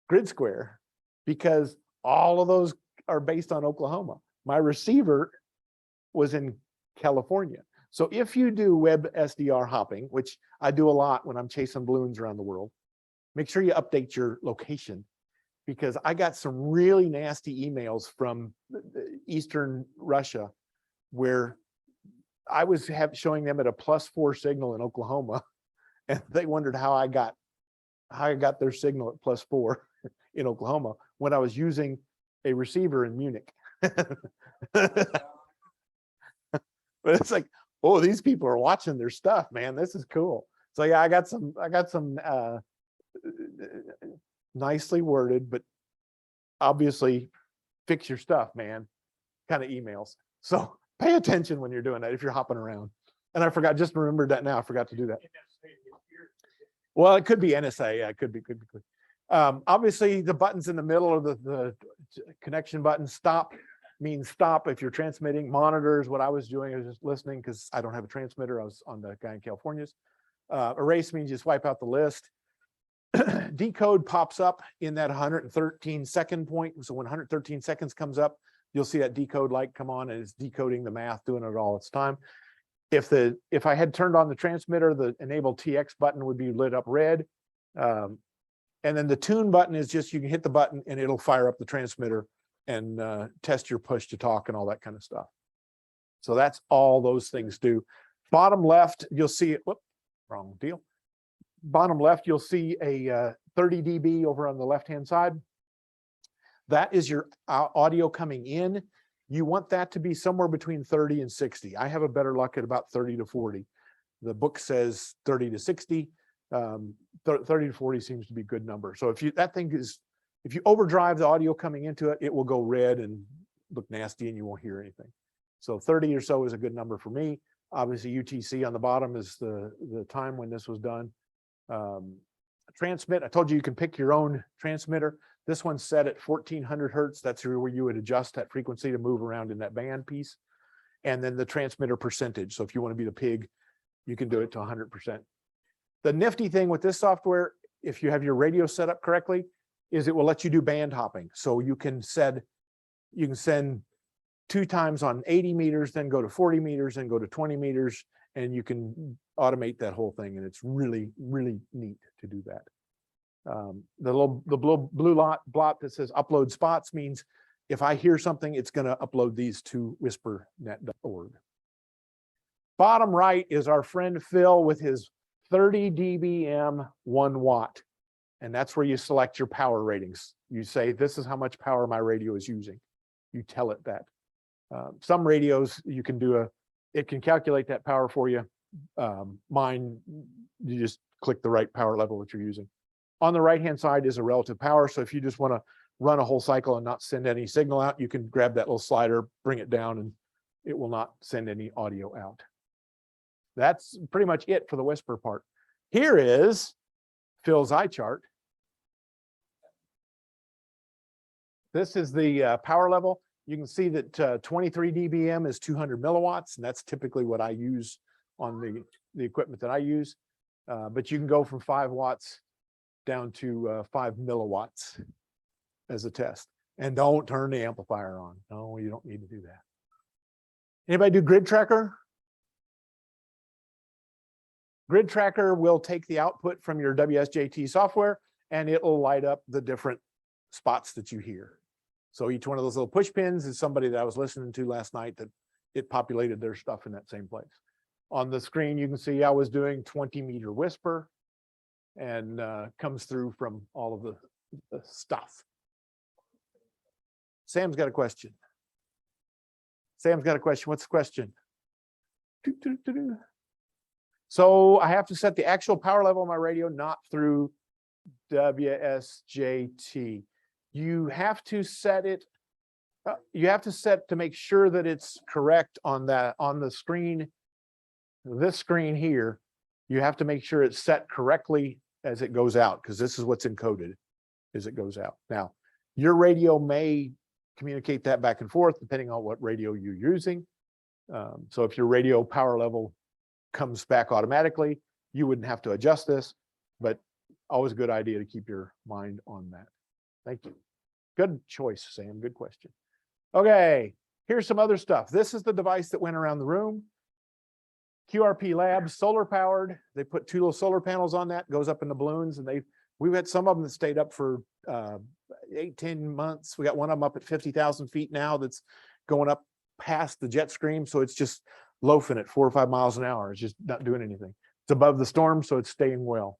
grid square because all of those are based on Oklahoma. My receiver was in California. So if you do WebSDR hopping, which I do a lot when I'm chasing balloons around the world, make sure you update your location because I got some really nasty emails from Eastern Russia where I was showing them at a +4 signal in Oklahoma, and they wondered how I got their signal at +4 in Oklahoma when I was using a receiver in Munich. But it's like, oh, these people are watching their stuff, man. This is cool. So yeah, I got some nicely worded, but obviously fix your stuff, man, kind of emails. So pay attention when you're doing that if you're hopping around. And I forgot, just remembered that now. I forgot to do that. Well, it could be NSA. Yeah, it could be. Obviously, the buttons in the middle of the connection button. Stop means stop if you're transmitting. Monitors, what I was doing, I was just listening because I don't have a transmitter. I was on the guy in California's. Erase means you swipe out the list. decode pops up in that 113 second point. So when 113 seconds comes up, you'll see that decode light come on and it's decoding the math, doing it all its time. If I had turned on the transmitter, the enable TX button would be lit up red. And then the tune button is just, you can hit the button and it'll fire up the transmitter and test your push to talk and all that kind of stuff. So that's all those things do. Bottom left, you'll see it. Whoop, wrong deal. Bottom left, you'll see a 30 dB over on the left-hand side. That is your audio coming in. You want that to be somewhere between 30 and 60. I have a better luck at about 30 to 40. The book says 30 to 60. 30 to 40 seems to be a good number. So if you overdrive the audio coming into it, it will go red and look nasty and you won't hear anything. So 30 or so is a good number for me. Obviously UTC on the bottom is the time when this was done. Transmit, I told you can pick your own transmitter. This one's set at 1400 Hertz. That's where you would adjust that frequency to move around in that band piece. And then the transmitter percentage. So if you want to be the pig, you can do it to 100%. The nifty thing with this software, if you have your radio set up correctly, is it will let you do band hopping. So you can send 2 times on 80 meters, then go to 40 meters, then go to 20 meters, and you can automate that whole thing. And it's really, really neat to do that. The blue blot that says upload spots means if I hear something, it's going to upload these to whispernet.org. Bottom right is our friend Phil with his 30 dBm 1 watt. And that's where you select your power ratings. You say, this is how much power my radio is using. You tell it that. Some radios, you can do it can calculate that power for you. Mine, you just click the right power level that you're using. On the right-hand side is a relative power. So if you just want to run a whole cycle and not send any signal out, you can grab that little slider, bring it down, and it will not send any audio out. That's pretty much it for the whisper part. Here is Phil's eye chart. This is the power level. You can see that 23 dBm is 200 milliwatts, and that's typically what I use on the equipment that I use. But you can go from 5 watts down to 5 milliwatts as a test. And don't turn the amplifier on. No, you don't need to do that. Anybody do grid tracker? Grid tracker will take the output from your WSJT software and it'll light up the different spots that you hear. So each one of those little push pins is somebody that I was listening to last night that it populated their stuff in that same place. On the screen, you can see I was doing 20-meter whisper and comes through from all of the stuff. Sam's got a question. Sam's got a question. What's the question? So I have to set the actual power level of my radio, not through WSJT. You have to set it. You have to set to make sure that it's correct on the screen. This screen here, you have to make sure it's set correctly as it goes out, because this is what's encoded as it goes out. Now, your radio may communicate that back and forth depending on what radio you're using. So if your radio power level comes back automatically, you wouldn't have to adjust this, but always a good idea to keep your mind on that. Thank you. Good choice, Sam. Good question. Okay, here's some other stuff. This is the device that went around the room. QRP Labs, solar powered. They put 2 little solar panels on that, goes up in the balloons, and we've had some of them that stayed up for 8-10 months. We got one of them up at 50,000 feet now that's going up past the jet stream, so it's just loafing at 4 or 5 miles an hour. It's just not doing anything. It's above the storm, so it's staying well.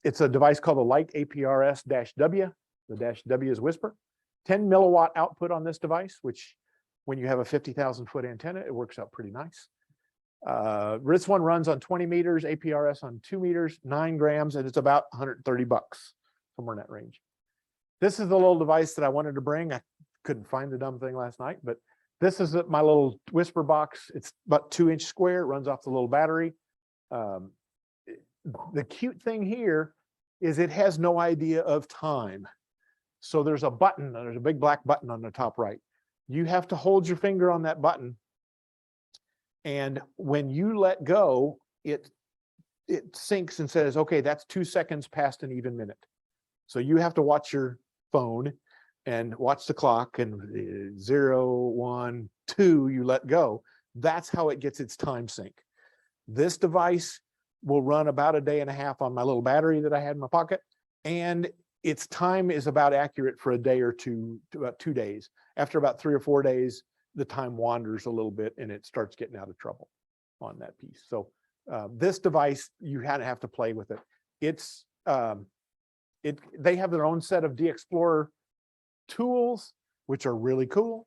It's a device called the Light APRS-W. The -W is whisper. 10 milliwatt output on this device, which when you have a 50,000 foot antenna, it works out pretty nice. This one runs on 20 meters, APRS on 2 meters, 9 grams, and it's about $130, somewhere in that range. This is the little device that I wanted to bring. I couldn't find the dumb thing last night, but this is my little whisper box. It's about 2-inch square. It runs off the little battery. The cute thing here is it has no idea of time. So there's a button, there's a big black button on the top right. You have to hold your finger on that button. And when you let go, it it syncs and says, okay, that's 2 seconds past an even minute. So you have to watch your phone and watch the clock, and 0, 1, 2, you let go. That's how it gets its time sync. This device will run about a day and a half on my little battery that I had in my pocket, and its time is about accurate for a day or two, to about 2 days. After about 3 or 4 days, the time wanders a little bit and it starts getting out of trouble on that piece. So this device, you have to play with it. It's they have their own set of DXplorer tools, which are really cool.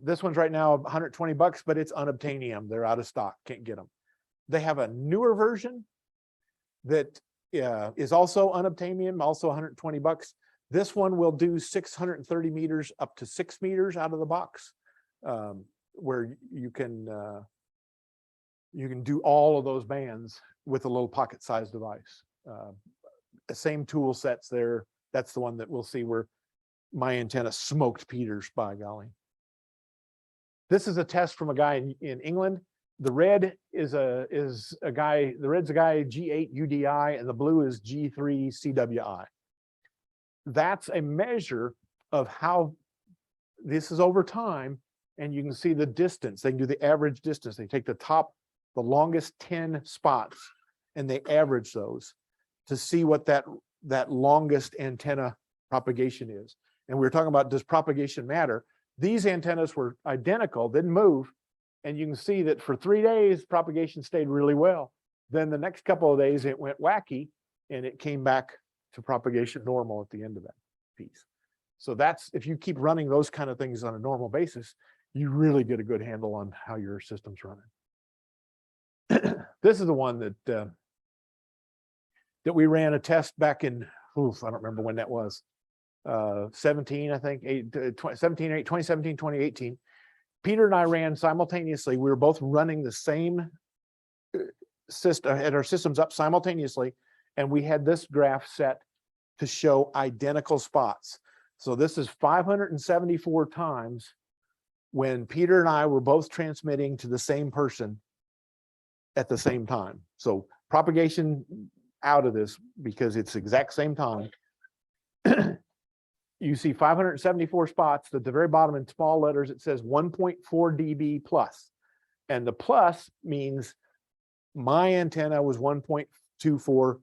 This one's right now $120, but it's unobtainium. They're out of stock, can't get them. They have a newer version that is also unobtainium, also $120. This one will do 630 meters up to 6 meters out of the box, where you can do all of those bands with a little pocket-sized device. The same tool sets there. That's the one that we'll see where my antenna smoked Peters, by golly. This is a test from a guy in England. The red is a guy, the red's a guy G8 UDI, and the blue is G3 CWI. That's a measure of how this is over time, and you can see the distance. They can do the average distance. They take the longest 10 spots, and they average those to see what that longest antenna propagation is. And we were talking about, does propagation matter? These antennas were identical, didn't move. And you can see that for 3 days, propagation stayed really well. Then the next couple of days, it went wacky and it came back to propagation normal at the end of that piece. So that's, if you keep running those kind of things on a normal basis, you really get a good handle on how your system's running. This is the one that we ran a test back in, I don't remember when that was, 17, I think, 2017, 2018. Peter and I ran simultaneously. We were both running the same system, had our systems up simultaneously, and we had this graph set to show identical spots. So this is 574 times when Peter and I were both transmitting to the same person at the same time. So propagation out of this, because it's exact same time. You see 574 spots. At the very bottom in small letters, it says 1.4 dB plus. And the plus means my antenna was 1.24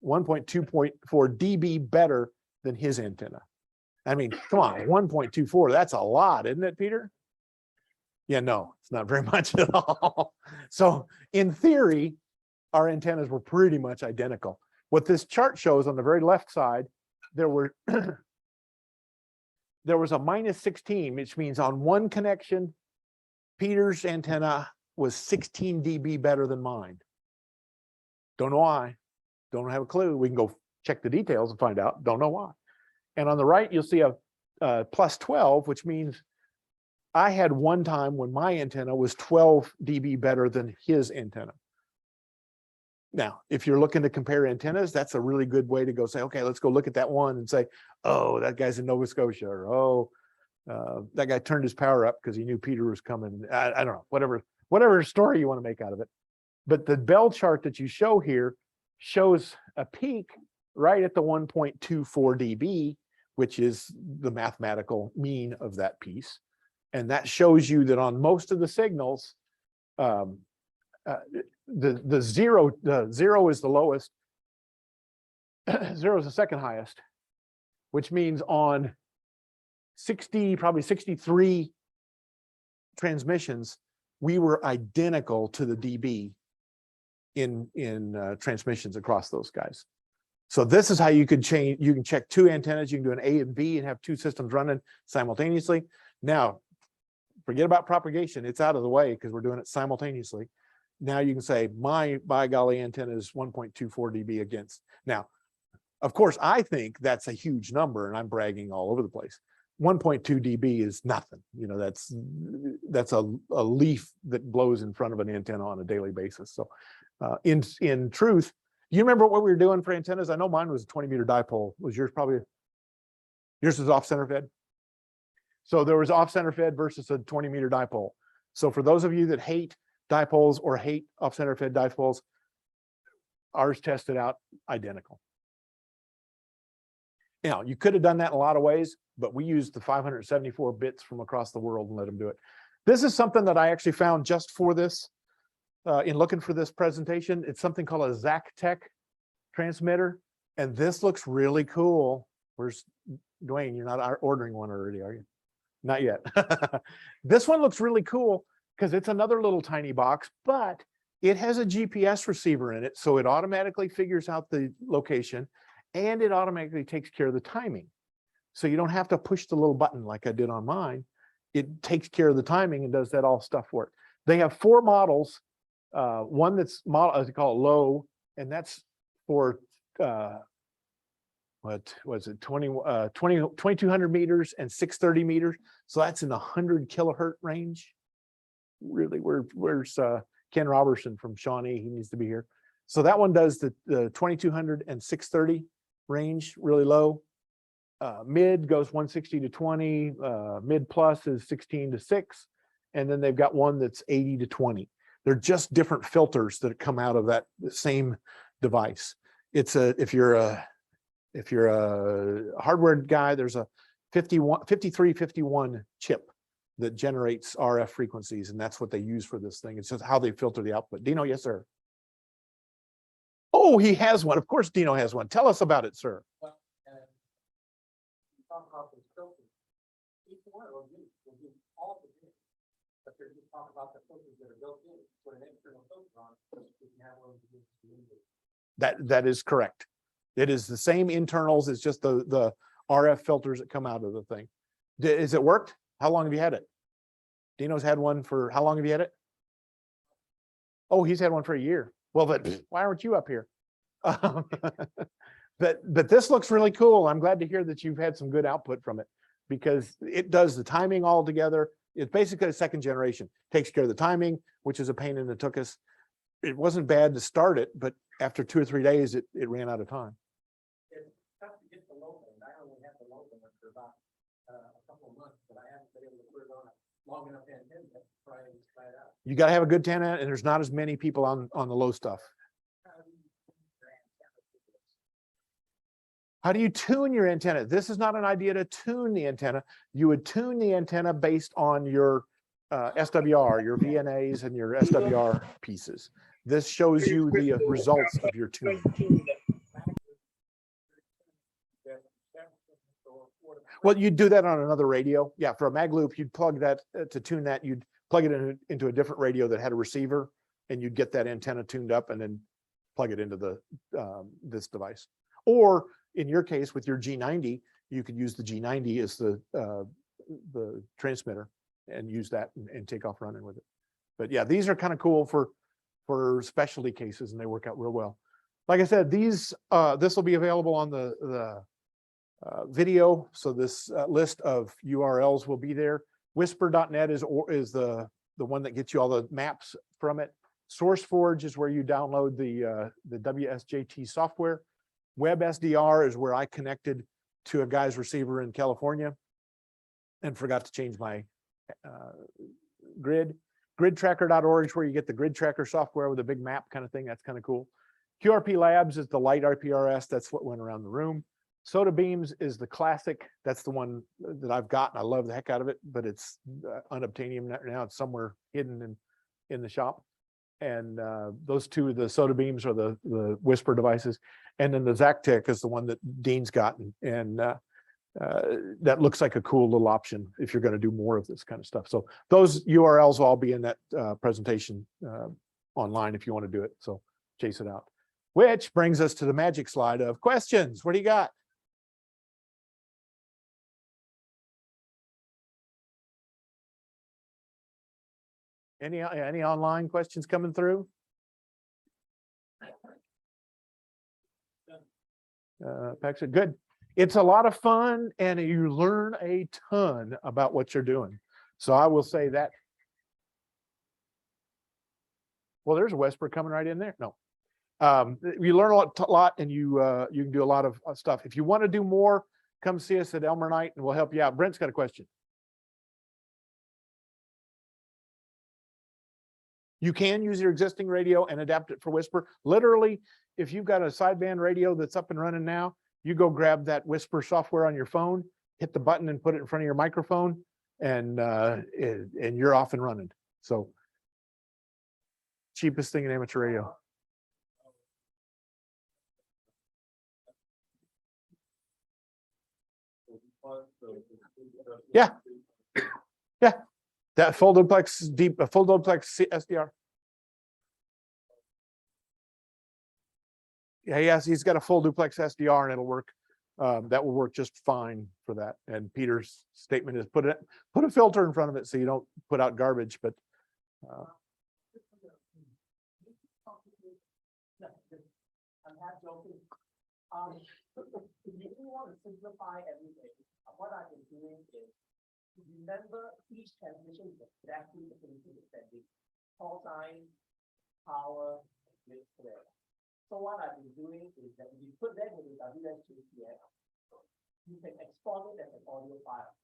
dB better than his antenna. I mean, come on, 1.24, that's a lot, isn't it, Peter? Yeah, no, it's not very much at all. So in theory, our antennas were pretty much identical. What this chart shows on the very left side, there was a -16, which means on one connection, Peter's antenna was 16 dB better than mine. Don't know why. Don't have a clue. We can go check the details and find out. Don't know why. And on the right, you'll see a +12, which means I had one time when my antenna was 12 dB better than his antenna. Now, if you're looking to compare antennas, that's a really good way to go say, okay, let's go look at that one and say, oh, that guy's in Nova Scotia, or oh, that guy turned his power up because he knew Peter was coming. I don't know, whatever story you want to make out of it. But the bell chart that you show here shows a peak right at the 1.24 dB, which is the mathematical mean of that piece. And that shows you that on most of the signals, the zero is the lowest, zero is the second highest, which means on 60, probably 63 transmissions, we were identical to the dB in transmissions across those guys. So this is how you could change. You can check two antennas. You can do an A and B and have two systems running simultaneously. Now, forget about propagation. It's out of the way because we're doing it simultaneously. Now you can say my by golly antenna is 1.24 dB against. Now, of course, I think that's a huge number, and I'm bragging all over the place. 1.2 dB is nothing. You know, that's a leaf that blows in front of an antenna on a daily basis. So, in truth, you remember what we were doing for antennas? I know mine was a 20-meter dipole. Was yours probably? Yours was off-center fed. So there was off-center fed versus a 20-meter dipole. So for those of you that hate dipoles or hate off-center fed dipoles. Ours tested out identical. Now, you could have done that in a lot of ways, but we used the 574 bits from across the world and let them do it. This is something that I actually found just for this, in looking for this presentation. It's something called a Zactec transmitter, and this looks really cool. Where's Dwayne? You're not ordering one already, are you? Not yet. This one looks really cool because it's another little tiny box, but it has a GPS receiver in it, so it automatically figures out the location and it automatically takes care of the timing. So you don't have to push the little button like I did on mine. It takes care of the timing and does that all stuff for it. They have 4 models. One that's model, they call it low, and that's for what was it, 2200 meters and 630 meters. So that's in the 100 kilohertz range. Really, where's Ken Robertson from Shawnee? He needs to be here. So that one does the 2200 and 630 range, really low. Mid goes 160 to 20. Mid plus is 16 to 6. And then they've got one that's 80 to 20. They're just different filters that come out of that same device. It's if you're a hardware guy, there's a 5351 chip that generates RF frequencies, and that's what they use for this thing. It's just how they filter the output. Dino, yes, sir. Oh, he has one. Of course, Dino has one. Tell us about it, sir. Well, you talk about those filters. Each one will do all the things, but they're just talking about the filters that are built in. Put an external filter on, we can have one to That is correct. It is the same internals. It's just the RF filters that come out of the thing. Is it worked? How long have you had it? Dino's had one for, how long have you had it? Oh, he's had one for a year. Well, but why aren't you up here? But this looks really cool. I'm glad to hear that you've had some good output from it, because it does the timing all together. It's basically a second generation. Takes care of the timing, which is a pain in the tuchus. It wasn't bad to start it, but after 2 or 3 days, it ran out of time. It's tough to get the low end. I only have the low end for about a couple of months, but I haven't been able to put it on a long enough antenna to try it out. You got to have a good antenna, and there's not as many people on the low stuff. How do you tune your antenna? This is not an idea to tune the antenna. You would tune the antenna based on your SWR, your VNAs, and your SWR pieces. This shows you the results of your tuning. Well, you'd do that on another radio. Yeah, for a mag loop, you'd plug that to tune that. You'd plug it into a different radio that had a receiver, and you'd get that antenna tuned up and then plug it into the this device. Or in your case, with your G90, you could use the G90 as the transmitter and use that and take off running with it. But yeah, these are kind of cool for specialty cases, and they work out real well. Like I said, these this will be available on the video. So this list of URLs will be there. Whisper.net is the one that gets you all the maps from it. SourceForge is where you download the WSJT software. WebSDR is where I connected to a guy's receiver in California and forgot to change my grid. Gridtracker.org is where you get the grid tracker software with a big map kind of thing. That's kind of cool. QRP Labs is the light RPRS. That's what went around the room. Soda Beams is the classic. That's the one that I've got, and I love the heck out of it, but it's unobtainium now. It's somewhere hidden in the shop. And those two, the Soda Beams, are the Whisper devices. And then the Zactec is the one that Dean's gotten. And that looks like a cool little option if you're going to do more of this kind of stuff. So those URLs will all be in that presentation online if you want to do it. So chase it out. Which brings us to the magic slide of questions. What do you got? Any online questions coming through? Patrick, good. It's a lot of fun, and you learn a ton about what you're doing. So I will say that. Well, there's a Whisper coming right in there. No, you learn a lot, and you can do a lot of stuff. If you want to do more, come see us at Elmer Knight, and we'll help you out. Brent's got a question. You can use your existing radio and adapt it for whisper. Literally, if you've got a sideband radio that's up and running now, you go grab that whisper software on your phone, hit the button and put it in front of your microphone, and you're off and running. So cheapest thing in amateur radio. Yeah. Yeah. That full duplex full duplex SDR. Yeah, he's got a full duplex SDR and it'll work. That will work just fine for that. And Peter's statement is put a filter in front of it so you don't put out garbage, but I'm half joking. If you really want to simplify everything, what I've been doing is remember each transmission is exactly the thing it's sending. Call sign, power, mix square. So what I've been doing is that if you put that in the WSJT-X, you can export it as an audio file.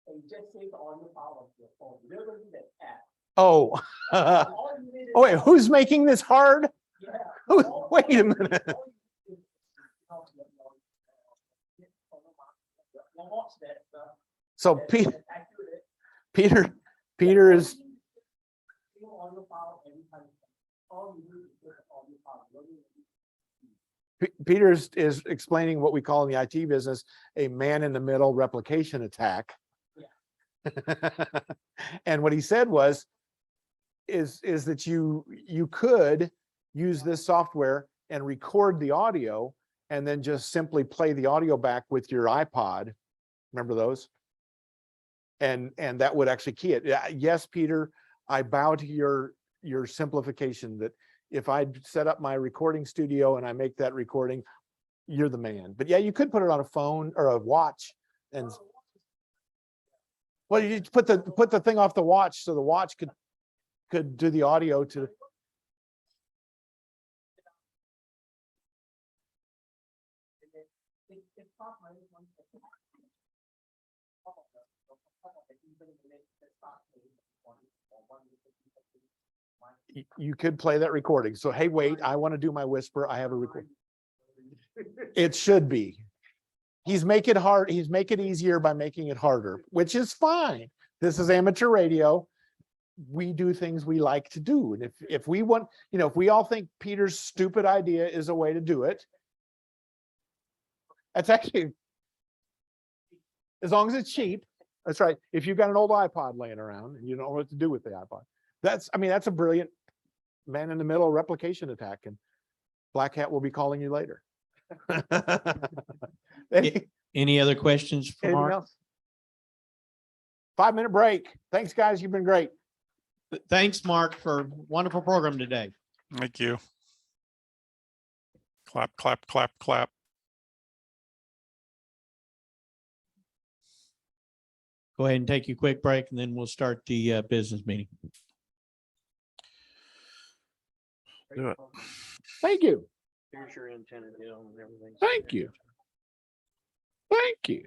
And you just save the audio file of your phone. You're going to do that app. oh. All you need is- Oh wait, who's making this hard? Yeah. Wait a minute. So Peter is Peter is explaining what we call in the IT business a man-in-the-middle replication attack. And what he said was is that you could use this software and record the audio and then just simply play the audio back with your iPod. Remember those? And that would actually key it. Yes, Peter, I bow to your simplification that if I set up my recording studio and I make that recording, you're the man. But yeah, you could put it on a phone or a watch and well, you put the thing off the watch so the watch could do the audio to. You could play that recording. So, hey, wait, I want to do my whisper. I have a record. It should be. He's making it hard. He's making it easier by making it harder, which is fine. This is amateur radio. We do things we like to do. And if we want, if we all think Peter's stupid idea is a way to do it, that's actually, as long as it's cheap, that's right. If you've got an old iPod laying around and you don't know what to do with the iPod, that's a brilliant man-in-the-middle replication attack. And Black Hat will be calling you later. Any other questions for Anything Mark? else? 5-minute break. Thanks, guys. You've been great. Thanks, Mark, for a wonderful program today. Thank you. Clap, clap, clap, clap. Go ahead and take your quick break and then we'll start the business meeting. Do it. Thank you. Here's your antenna deal and everything. Thank you. Thank you.